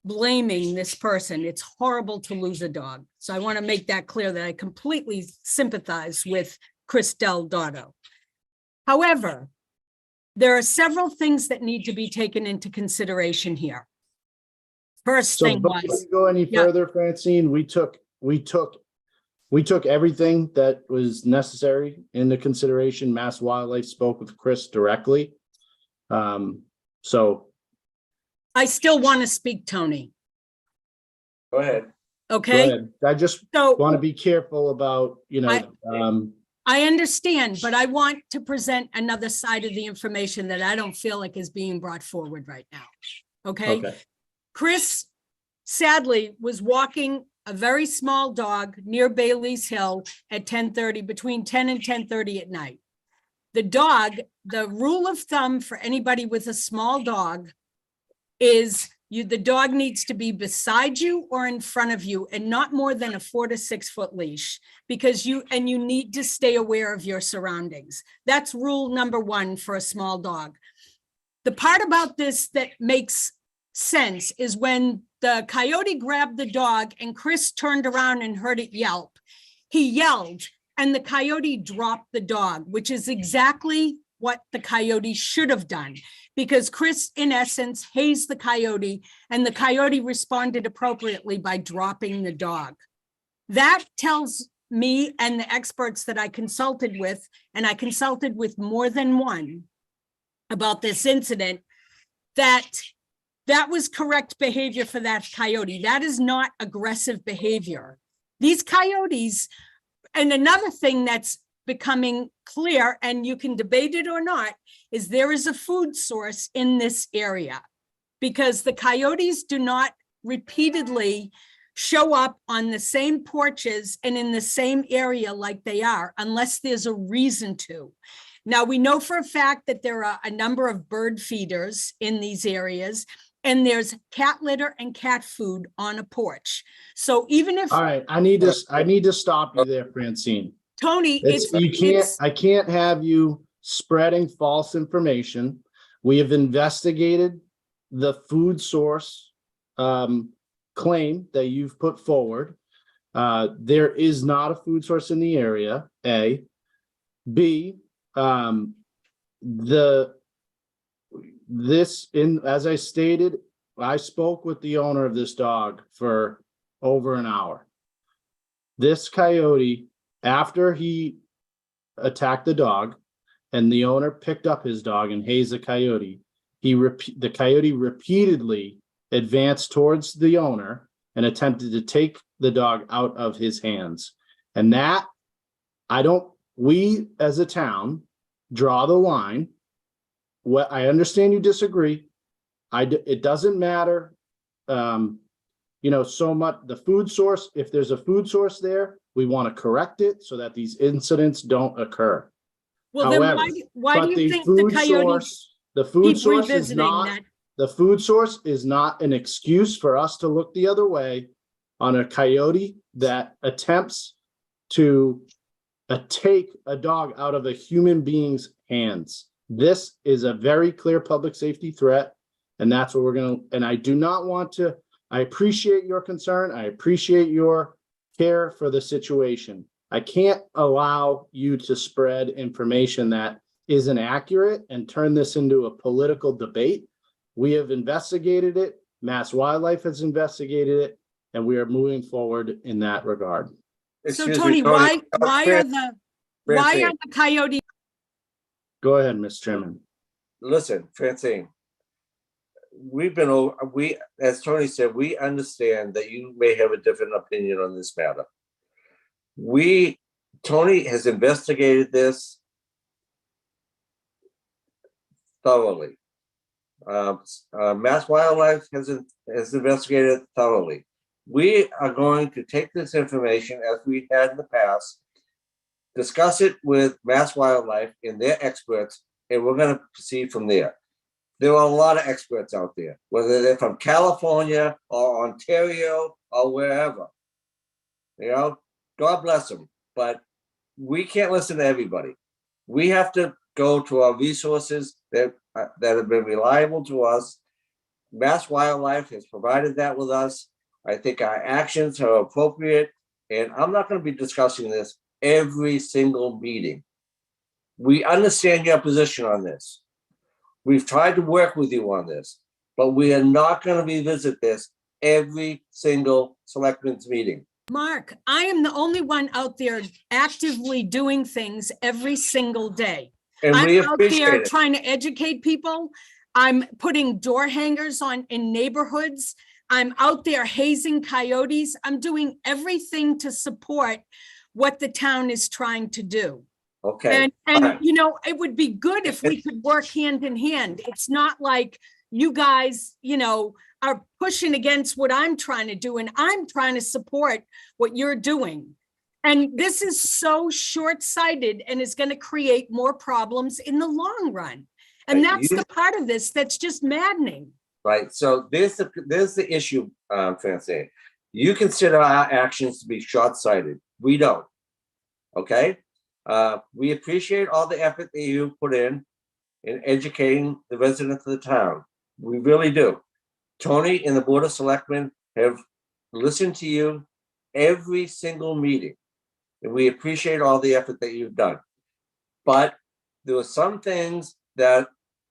blaming this person. It's horrible to lose a dog. So I want to make that clear that I completely sympathize with Chris Del Dotto. However, there are several things that need to be taken into consideration here. First So thing before was, we go any yeah. further, Francine, we took everything that was necessary into consideration. Mass Wildlife spoke with Chris directly. So I still want to speak, Tony. Go ahead. go Okay, ahead. I just so want to be careful about, I understand, but I want to present another side of the information that I don't feel like is being brought forward right now. Okay? okay. Chris sadly was walking a very small dog near Bailey's Hill at 10:30, between 10 and 10:30 at night. The dog, the rule of thumb for anybody with a small dog is the dog needs to be beside you or in front of you and not more than a 4 to 6 foot leash, because you need to stay aware of your surroundings. That's rule number 1 for a small dog. The part about this that makes sense is when the coyote grabbed the dog and Chris turned around and heard it yelp. He yelled and the coyote dropped the dog, which is exactly what the coyote should have done, because Chris, in essence, hazed the coyote and the coyote responded appropriately by dropping the dog. That tells me and the experts that I consulted with, and I consulted with more than one about this incident, that was correct behavior for that coyote. That is not aggressive behavior. These coyotes, and another thing that's becoming clear, and you can debate it or not, is there is a food source in this area, because the coyotes do not repeatedly show up on the same porches and in the same area like they are, unless there's a reason to. Now, we know for a fact that there are a number of bird feeders in these areas, and there's cat litter and cat food on a porch. So even if— All right, I need to stop you there, Francine. Tony, I can't have you spreading false information. We have investigated the food source claim that you've put forward. There is not a food source in the area, A. B, as I stated, I spoke with the owner of this dog for over an hour. This coyote, after he attacked the dog and the owner picked up his dog and hazed the coyote, the coyote repeatedly advanced towards the owner and attempted to take the dog out of his hands. And that, we as a town draw the line. What I understand you disagree. It doesn't matter, so much the food source. If there's a food source there, we want to correct it so that these incidents don't occur. Well, However, then why do you think the coyote the food keep source is revisiting not that? the food source is not an excuse for us to look the other way on a coyote that attempts to take a dog out of a human being's hands. This is a very clear public safety threat, and that's what we're going to, and I do not want to, I appreciate your concern. I appreciate your care for the situation. I can't allow you to spread information that isn't accurate and turn this into a political debate. We have investigated it. Mass Wildlife has investigated it, and we are moving forward in that regard. So Excuse Tony, me, why are the coyotes? Go ahead, Ms. Chairman. Listen, Francine, as Tony said, we understand that you may have a different opinion on this matter. Tony has investigated this thoroughly. Mass Wildlife has investigated it thoroughly. We are going to take this information, as we had in the past, discuss it with Mass Wildlife and their experts, and we're gonna proceed from there. There are a lot of experts out there, whether they're from California or Ontario or wherever. You know, God bless them, but we can't listen to everybody. We have to go to our resources that have been reliable to us. Mass Wildlife has provided that with us. I think our actions are appropriate, and I'm not going to be discussing this every single meeting. We understand your position on this. We've tried to work with you on this, but we are not going to revisit this every single selectmen's meeting. Mark, I am the only one out there actively doing things every single day. And I'm we out appreciate there it. trying to educate people. I'm putting door hangers on in neighborhoods. I'm out there hazing coyotes. I'm doing everything to support what the town is trying to do. Okay. And Fine. you know, it would be good if we could work hand in hand. It's not like you guys, you know, are pushing against what I'm trying to do, and I'm trying to support what you're doing. And this is so short-sighted and is going to create more problems in the long run. And Right, that's the part of this that's just maddening. Right. So there's the issue, Francine. You consider our actions to be short-sighted. We don't. Okay. We appreciate all the effort that you put in educating the residents of the town. We really do. Tony and the Board of Selectmen have listened to you every single meeting, and we appreciate all the effort that you've done. But there are some things that,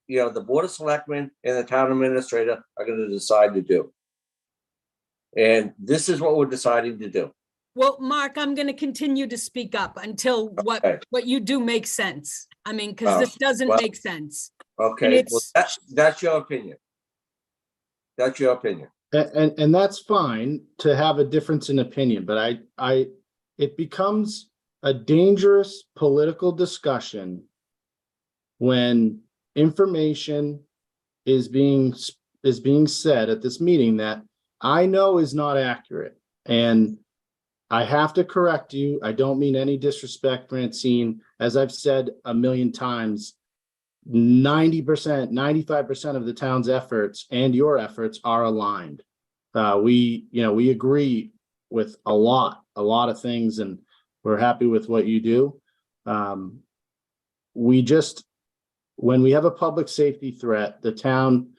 you know, the Board of Selectmen and the town administrator are going to decide to do. And this is what we're deciding to do. Well, Mark, I'm going to continue to speak up until Okay. what you do makes sense. I mean, because this doesn't well, make sense. Okay. And Well, it's, that's your opinion. That's your opinion. And that's fine to have a difference in opinion, but it becomes a dangerous political discussion when information is being said at this meeting that I know is not accurate. And I have to correct you. I don't mean any disrespect, Francine. As I've said a million times, 90%, 95% of the town's efforts and your efforts are aligned. We agree with a lot of things, and we're happy with what you do. When we have a public safety threat, the town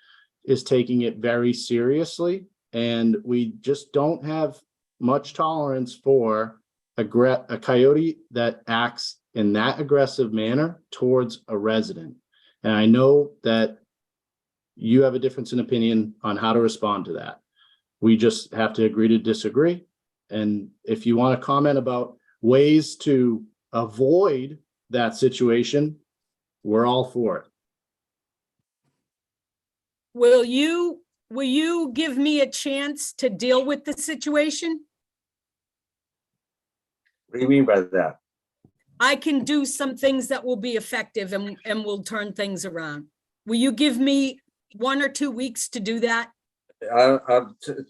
is taking it very seriously, and we just don't have much tolerance for a coyote that acts in that aggressive manner towards a resident. And I know that you have a difference in opinion on how to respond to that. We just have to agree to disagree. And if you want to comment about ways to avoid that situation, we're all for it. will you give me a chance to deal with the situation? What do you mean by that? I can do some things that will be effective and will turn things around. Will you give me 1 or 2 weeks to do that?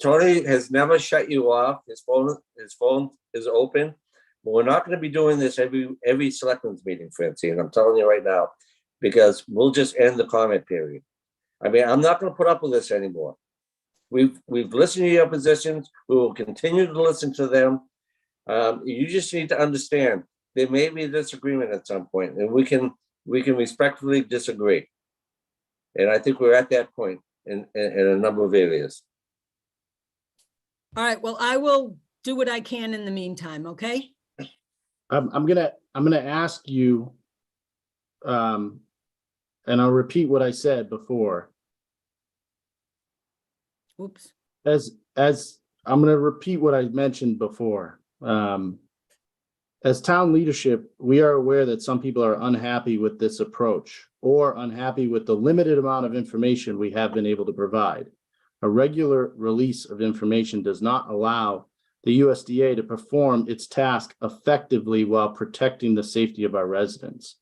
Tony has never shut you off. His phone is open. But we're not going to be doing this every selectmen's meeting, Francine. I'm telling you right now, because we'll just end the comment period. I mean, I'm not going to put up with this anymore. We've listened to your positions. We will continue to listen to them. You just need to understand there may be a disagreement at some point, and we can respectfully disagree. And I think we're at that point in a number of areas. All right, well, I will do what I can in the meantime, okay? I'm gonna ask you, and I'll repeat what I said before. Oops. As I'm gonna repeat what I mentioned before. As town leadership, we are aware that some people are unhappy with this approach or unhappy with the limited amount of information we have been able to provide. A regular release of information does not allow the USDA to perform its task effectively while protecting the safety of our residents.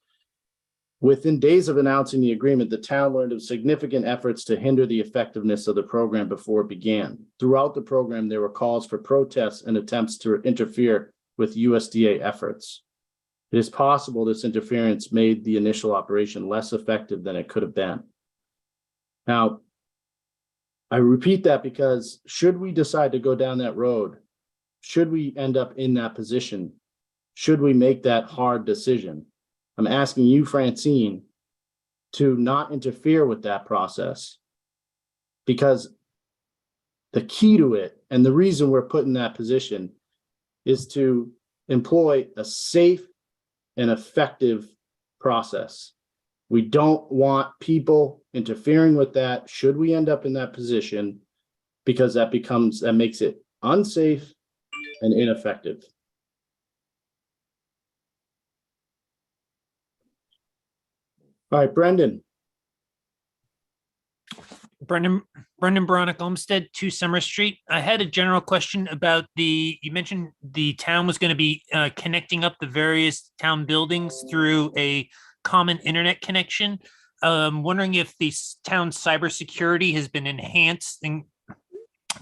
Within days of announcing the agreement, the town learned of significant efforts to hinder the effectiveness of the program before it began. Throughout the program, there were calls for protests and attempts to interfere with USDA efforts. It is possible this interference made the initial operation less effective than it could have been. Now, I repeat that because should we decide to go down that road, should we end up in that position, should we make that hard decision, I'm asking you, Francine, to not interfere with that process, because the key to it and the reason we're put in that position is to employ a safe and effective process. We don't want people interfering with that should we end up in that position, because that makes it unsafe and ineffective. All right, Brendan. Brendan Bronick Olmsted, 2 Summer Street. I had a general question about you mentioned the town was going to be connecting up the various town buildings through a common internet connection. Wondering if the town cybersecurity has been enhanced, and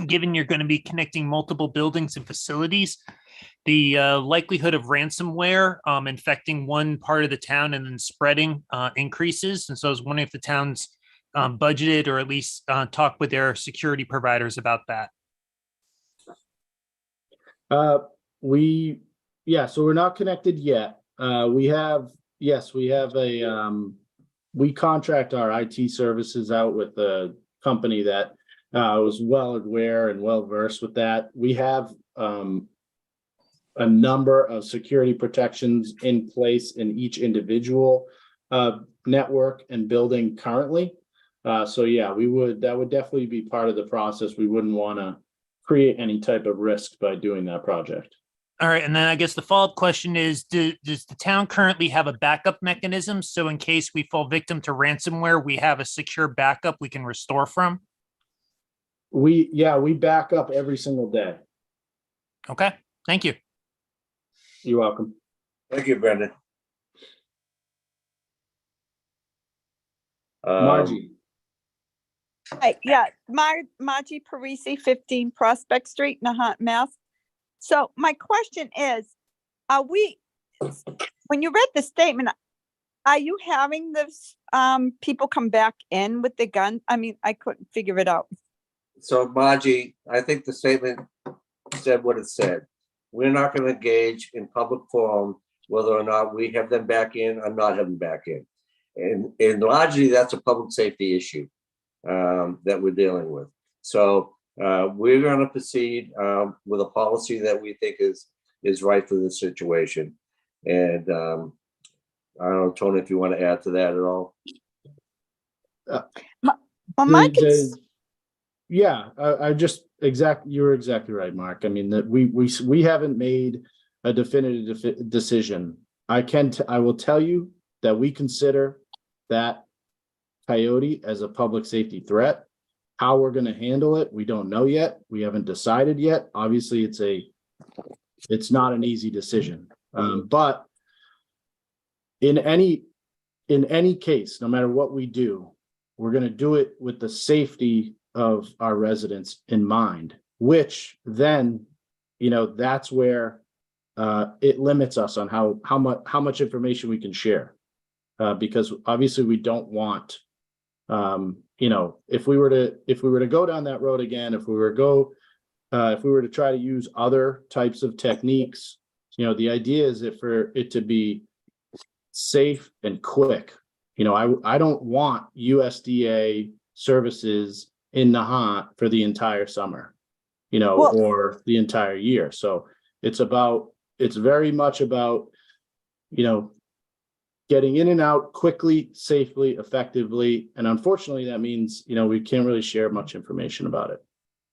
given you're going to be connecting multiple buildings and facilities, the likelihood of ransomware infecting one part of the town and then spreading increases. And so I was wondering if the town's budgeted or at least talk with their security providers about that. So we're not connected yet. We contract our IT services out with a company that was well aware and well versed with that. We have a number of security protections in place in each individual network and building currently. So yeah, that would definitely be part of the process. We wouldn't want to create any type of risk by doing that project. All right. And then I guess the follow-up question is, does the town currently have a backup mechanism? So in case we fall victim to ransomware, we have a secure backup we can restore from? We back up every single day. Okay. Thank you. You're welcome. Thank you, Brendan. Margie. Hi, yeah, Margie Parisi, 15 Prospect Street, Nahant, Mass. So my question is, when you read the statement, are you having this people come back in with the gun? I mean, I couldn't figure it out. So Margie, I think the statement said what it said. We're not going to engage in public forum whether or not we have them back in or not have them back in. And largely that's a public safety issue that we're dealing with. So we're going to proceed with a policy that we think is right for this situation. And I don't know, Tony, if you want to add to that at all. You're exactly right, Mark. I mean, that we haven't made a definitive decision. I will tell you that we consider that coyote as a public safety threat. How we're going to handle it, we don't know yet. We haven't decided yet. Obviously, it's not an easy decision. But in any case, no matter what we do, we're going to do it with the safety of our residents in mind, which then, that's where it limits us on how much information we can share. Because obviously we don't want, if we were to go down that road again, if we were to try to use other types of techniques, the idea is for it to be safe and quick. I don't want USDA services in Nahant for the entire summer, or the entire year. So it's very much about, getting in and out quickly, safely, effectively. And unfortunately, that means, we can't really share much information about it.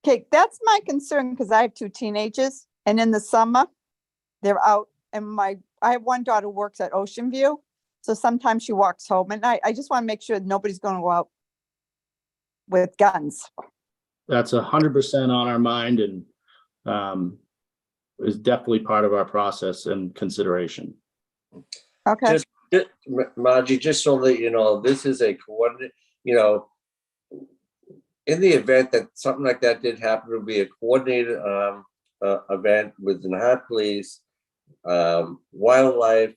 Okay, that's my concern because I have 2 teenagers and in the summer they're out and I have one daughter who works at Ocean View. So sometimes she walks home and I just want to make sure nobody's going to go out with guns. That's 100% on our mind and is definitely part of our process and consideration. Okay. Margie, just so that you know, this is a coordinate, in the event that something like that did happen, it would be a coordinated event with the Nahant Police, wildlife,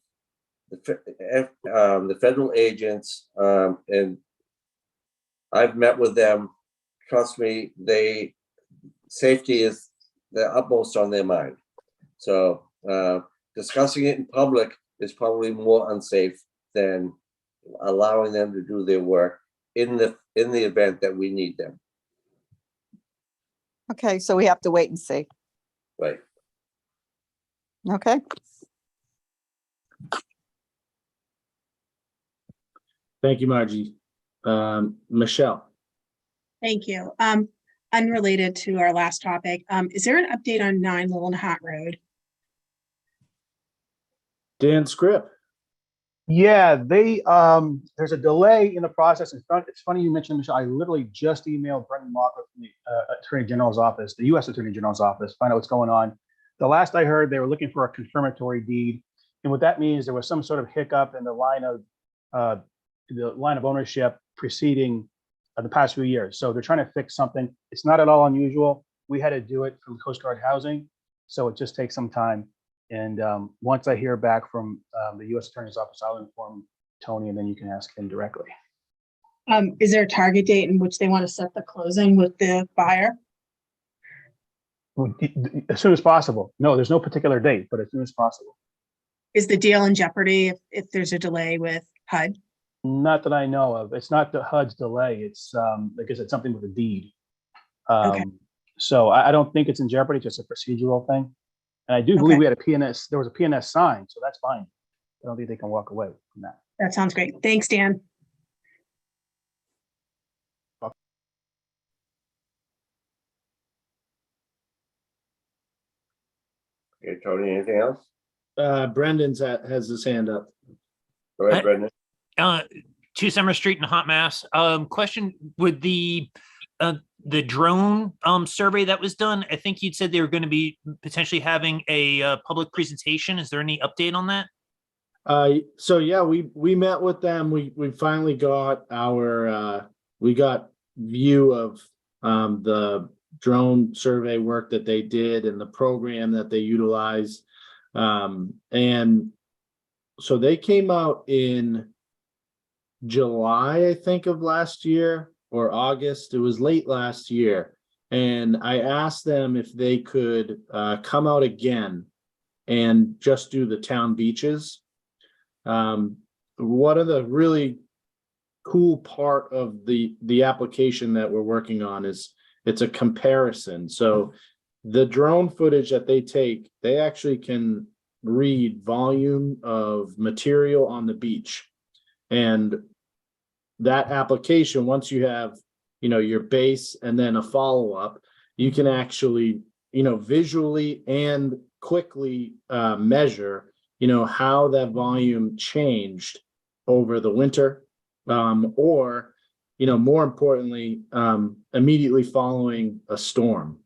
the federal agents, and I've met with them. Trust me, safety is the utmost on their mind. So discussing it in public is probably more unsafe than allowing them to do their work in the event that we need them. Okay, so we have to wait and see. Right. Okay, Thank you, Margie. Michelle. Thank you. Unrelated to our last topic, is there an update on 9 Little Nahant Road? Dan Scripp. Yeah, there's a delay in the process. It's funny you mentioned, Michelle. I literally just emailed Brendan Walker from the Attorney General's office, the U.S. Attorney General's office, find out what's going on. The last I heard, they were looking for a confirmatory deed, and what that means, there was some sort of hiccup in the line of ownership preceding the past few years. So they're trying to fix something. It's not at all unusual. We had to do it from Coast Guard Housing, so it just takes some time. And once I hear back from the U.S. Attorney's Office, I'll inform Tony, and then you can ask him directly. Is there a target date in which they want to set the closing with the buyer? As soon as possible. No, there's no particular date, but as soon as possible. Is the deal in jeopardy if there's a delay with HUD? Not that I know of. It's not the HUD's delay. It's because it's something with a deed. Okay. So I don't think it's in jeopardy, just a procedural thing. And I do believe we had a PNS, there was a PNS sign, so that's fine. I don't think they can walk away from that. That sounds great. Thanks, Dan. Okay, Tony, anything else? Brendan's has his hand up. Go ahead, Brendan. 2 Summer Street in Hot Mass. Question with the drone survey that was done. I think you'd said they were going to be potentially having a public presentation. Is there any update on that? So yeah, we met with them. We finally got our we got view of the drone survey work that they did and the program that they utilize. And so they came out in July, I think, of last year, or August. It was late last year. And I asked them if they could come out again and just do the town beaches. One of the really cool part of the application that we're working on is it's a comparison. So the drone footage that they take, they actually can read volume of material on the beach. And that application, once you have, your base and then a follow-up, you can actually, visually and quickly measure, how that volume changed over the winter, or, more importantly, immediately following a storm.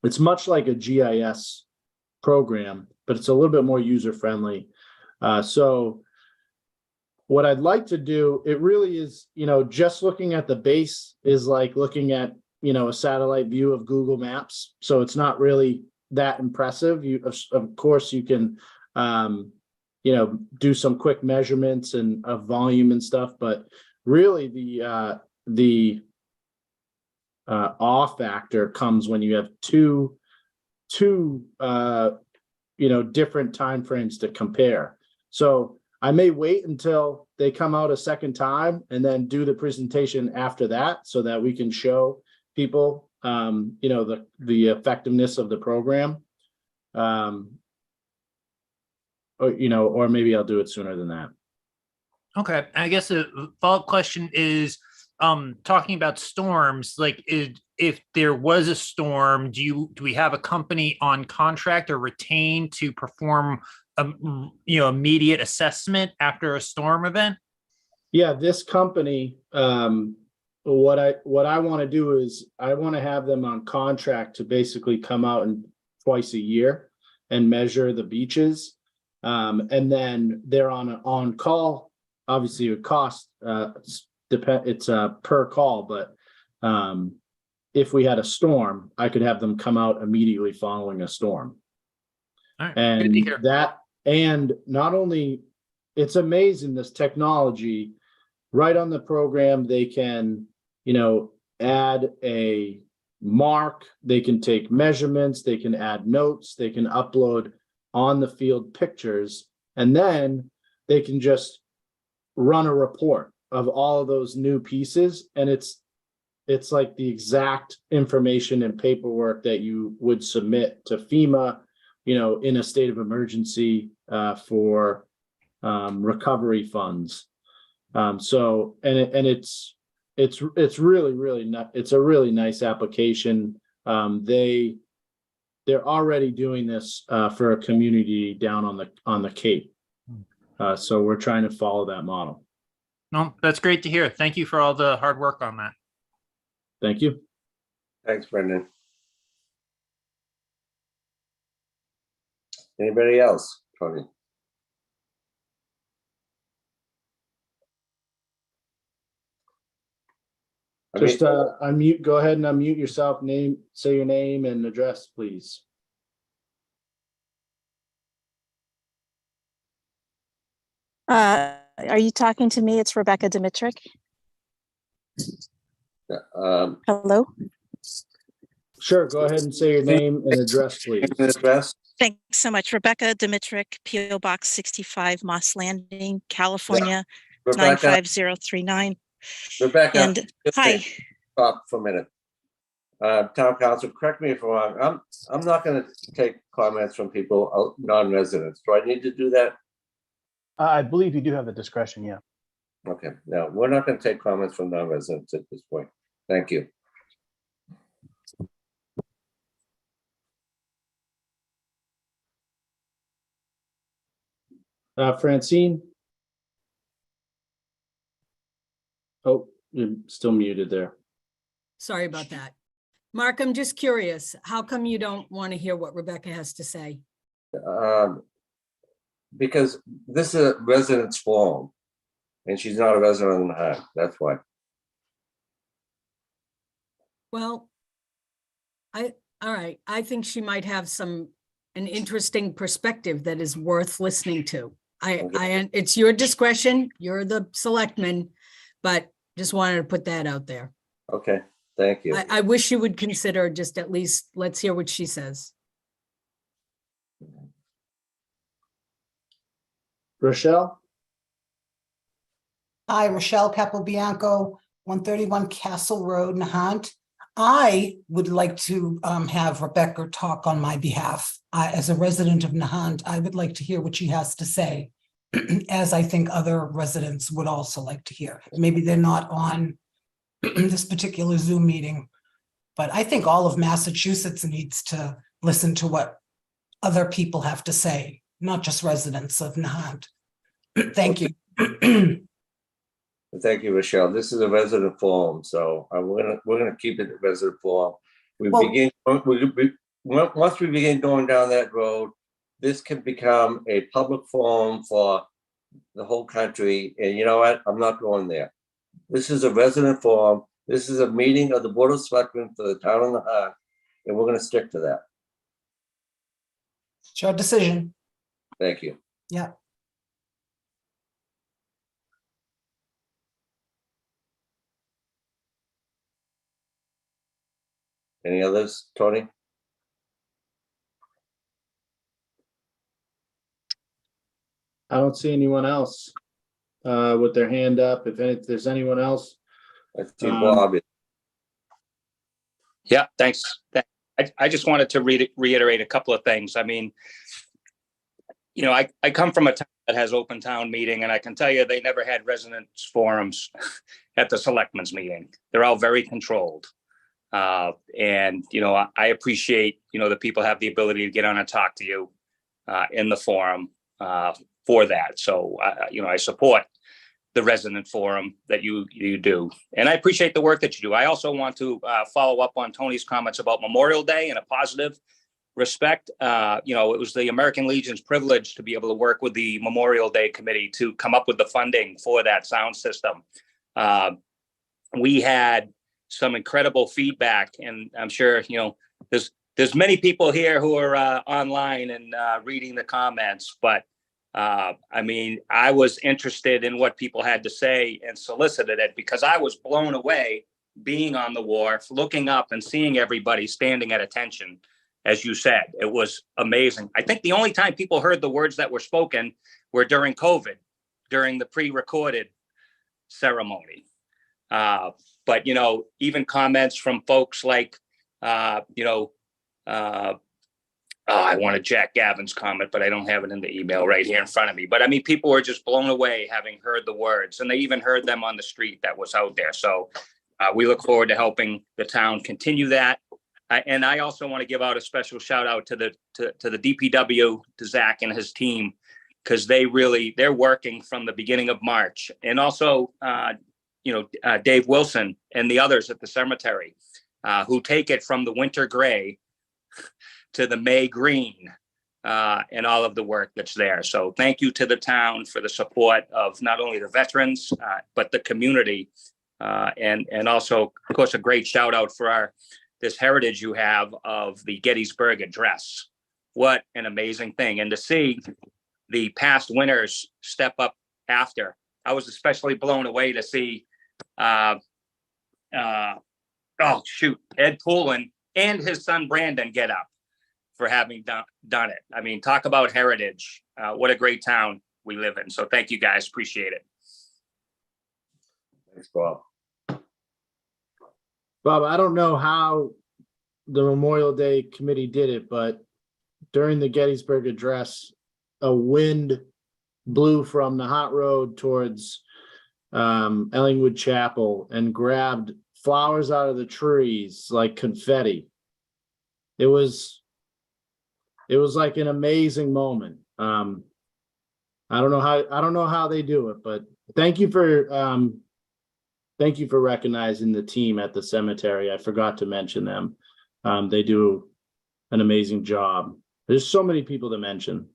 It's much like a GIS program, but it's a little bit more user-friendly. So what I'd like to do, it really is, just looking at the base is like looking at, a satellite view of Google Maps. So it's not really that impressive. Of course, you can, do some quick measurements and of volume and stuff, but really the awe factor comes when you have two different timeframes to compare. So I may wait until they come out a second time and then do the presentation after that, so that we can show people, the effectiveness of the program. Or maybe I'll do it sooner than that. Okay. I guess the follow-up question is, talking about storms, like if there was a storm, do we have a company on contract or retained to perform immediate assessment after a storm event? Yeah, this company, what I want to do is I want to have them on contract to basically come out twice a year and measure the beaches. And then they're on call. Obviously it would cost, it's per call, but if we had a storm, I could have them come out immediately following a storm. All right. And Good to hear. that, and not only it's amazing, this technology. Right on the program, they can, add a mark, they can take measurements, they can add notes, they can upload on the field pictures, and then they can just run a report of all of those new pieces. And it's like the exact information and paperwork that you would submit to FEMA, in a state of emergency for recovery funds. So, it's really it's a really nice application. They're already doing this for a community down on the Cape. So we're trying to follow that model. No, that's great to hear. Thank you for all the hard work on that. Thank you. Thanks, Brendan. Anybody else, Tony? Just unmute, go ahead and unmute yourself, say your name and address, please. Are you talking to me? It's Rebecca Dimitrick. Hello? Sure, go ahead and say your name and address, please. Address? Thanks so much. Rebecca Dimitrick, PO Box 65, Moss Landing, California, Rebecca, 95039. Rebecca, And just hi. stop for a minute. Town council, correct me if I'm wrong. I'm not going to take comments from people, non-residents. Do I need to do that? I believe you do have the discretion, yeah. Okay, no, we're not going to take comments from non-residents at this point. Thank you. Francine? Oh, you're still muted there. Sorry about that. Mark, I'm just curious, how come you don't want to hear what Rebecca has to say? Because this is a residence forum, and she's not a resident of Nahant. That's why. Well, all right. I think she might have an interesting perspective that is worth listening to. It's your discretion. You're the selectman, but just wanted to put that out there. Okay, thank you. I wish you would consider just at least, let's hear what she says. Rochelle? Hi, Rochelle Capobianco, 131 Castle Road, Nahant. I would like to have Rebecca talk on my behalf. As a resident of Nahant, I would like to hear what she has to say, as I think other residents would also like to hear. Maybe they're not on this particular Zoom meeting, but I think all of Massachusetts needs to listen to what other people have to say, not just residents of Nahant. Thank you. Thank you, Rochelle. This is a resident forum, so we're gonna keep it a resident forum. Once we begin going down that road, this can become a public forum for the whole country. And you know what? I'm not going there. This is a resident forum. This is a meeting of the Board of Selectmen for the town of Nahant, and we're gonna stick to that. It's your decision. Thank you. Yeah. Any others, Tony? I don't see anyone else with their hand up. If there's anyone else. I see Bob. Yeah, thanks. I just wanted to reiterate a couple of things. I mean, I come from a town that has open town meeting, and I can tell you they never had residents forums at the selectmen's meeting. They're all very controlled. And I appreciate, that people have the ability to get on and talk to you in the forum for that. So, I support the resident forum that you do. And I appreciate the work that you do. I also want to follow up on Tony's comments about Memorial Day in a positive respect. It was the American Legion's privilege to be able to work with the Memorial Day Committee to come up with the funding for that sound system. We had some incredible feedback, and I'm sure, there's many people here who are online and reading the comments, but I mean, I was interested in what people had to say and solicited it because I was blown away being on the wharf, looking up and seeing everybody standing at attention. As you said, it was amazing. I think the only time people heard the words that were spoken were during COVID, during the pre-recorded ceremony. But, you know, even comments from folks like, I wanted Jack Gavin's comment, but I don't have it in the email right here in front of me. But I mean, people were just blown away having heard the words, and they even heard them on the street that was out there. So we look forward to helping the town continue that. And I also want to give out a special shout out to the DPW, to Zach and his team, because they're working from the beginning of March. And also, Dave Wilson and the others at the cemetery who take it from the winter gray to the May green and all of the work that's there. So thank you to the town for the support of not only the veterans, but the community. And also, of course, a great shout out for this heritage you have of the Gettysburg Address. What an amazing thing. And to see the past winners step up after, I was especially blown away to see, Ed Poulin and his son Brandon get up for having done it. I mean, talk about heritage. What a great town we live in. So thank you guys. Appreciate it. Thanks, Bob. Bob, I don't know how the Memorial Day committee did it, but during the Gettysburg Address, a wind blew from Nahant Road towards Ellingwood Chapel and grabbed flowers out of the trees like confetti. It was like an amazing moment. I don't know how they do it, but thank you for recognizing the team at the cemetery. I forgot to mention them. They do an amazing job. There's so many people to mention.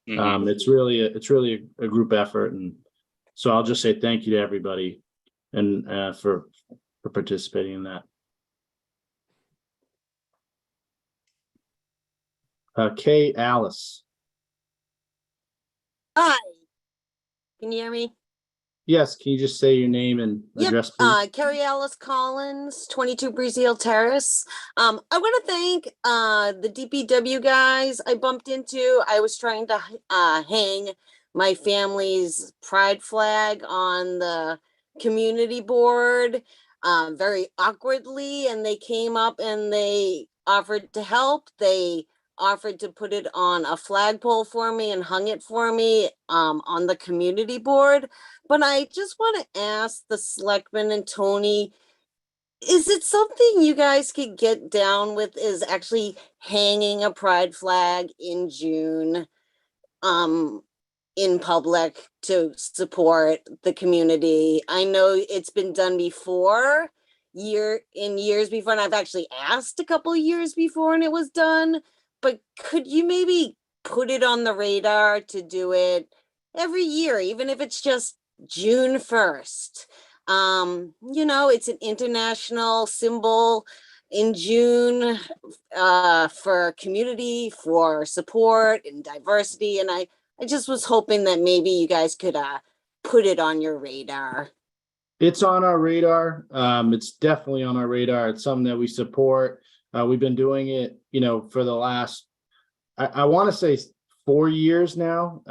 Mm-hmm. It's really a group effort, and so I'll just say thank you to everybody and for participating in that. Kay Alice. Hi. Can you hear me? Yes, can you just say your name and address, please? Carrie Alice Collins, 22 Breezehill Terrace. I want to thank the DPW guys I bumped into. I was trying to hang my family's pride flag on the community board very awkwardly, and they came up and they offered to help. They offered to put it on a flagpole for me and hung it for me on the community board. But I just want to ask the selectmen and Tony, is it something you guys could get down with, is actually hanging a pride flag in June in public to support the community? I know it's been done before, years before, and I've actually asked a couple of years before and it was done, but could you maybe put it on the radar to do it every year, even if it's just June 1st? It's an international symbol in June for community, for support and diversity. And I just was hoping that maybe you guys could put it on your radar. It's on our radar. It's definitely on our radar. It's something that we support. We've been doing it, for the last, I want to say 4 years now.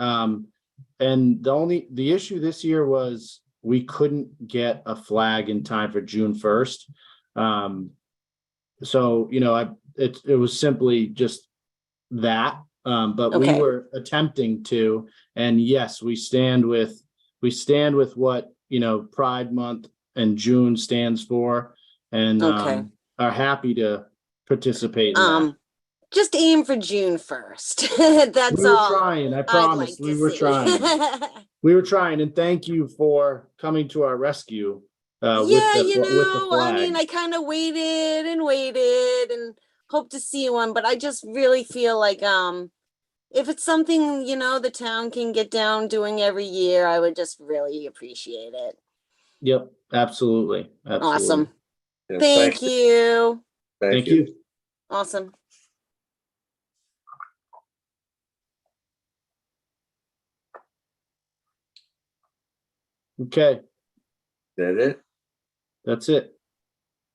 And the issue this year was we couldn't get a flag in time for June 1st. So, it was simply just that. But Okay. we were attempting to, and yes, we stand with what, Pride Month and June stands for, and Okay. are happy to participate in that. Just aim for June 1st. That's We were all. trying, I I'd promise. like We to were see. trying. We were trying, and thank you for coming to our rescue with the I mean, flag. I kind of waited and hope to see one, but I just really feel like if it's something, the town can get down doing every year, I would just really appreciate it. Yep, absolutely. Awesome. Yes, Thank you. Thank you. Awesome. Okay, That it? that's it.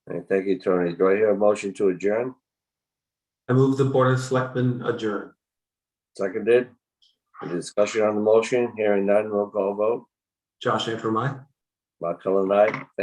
All right, thank you, Tony. Do I hear a motion to adjourn? I move the Board of Selectmen adjourn. Seconded. Any discussion on the motion? Hearing none, roll call vote. Josh Antrim, aye. Mark Cullen, aye.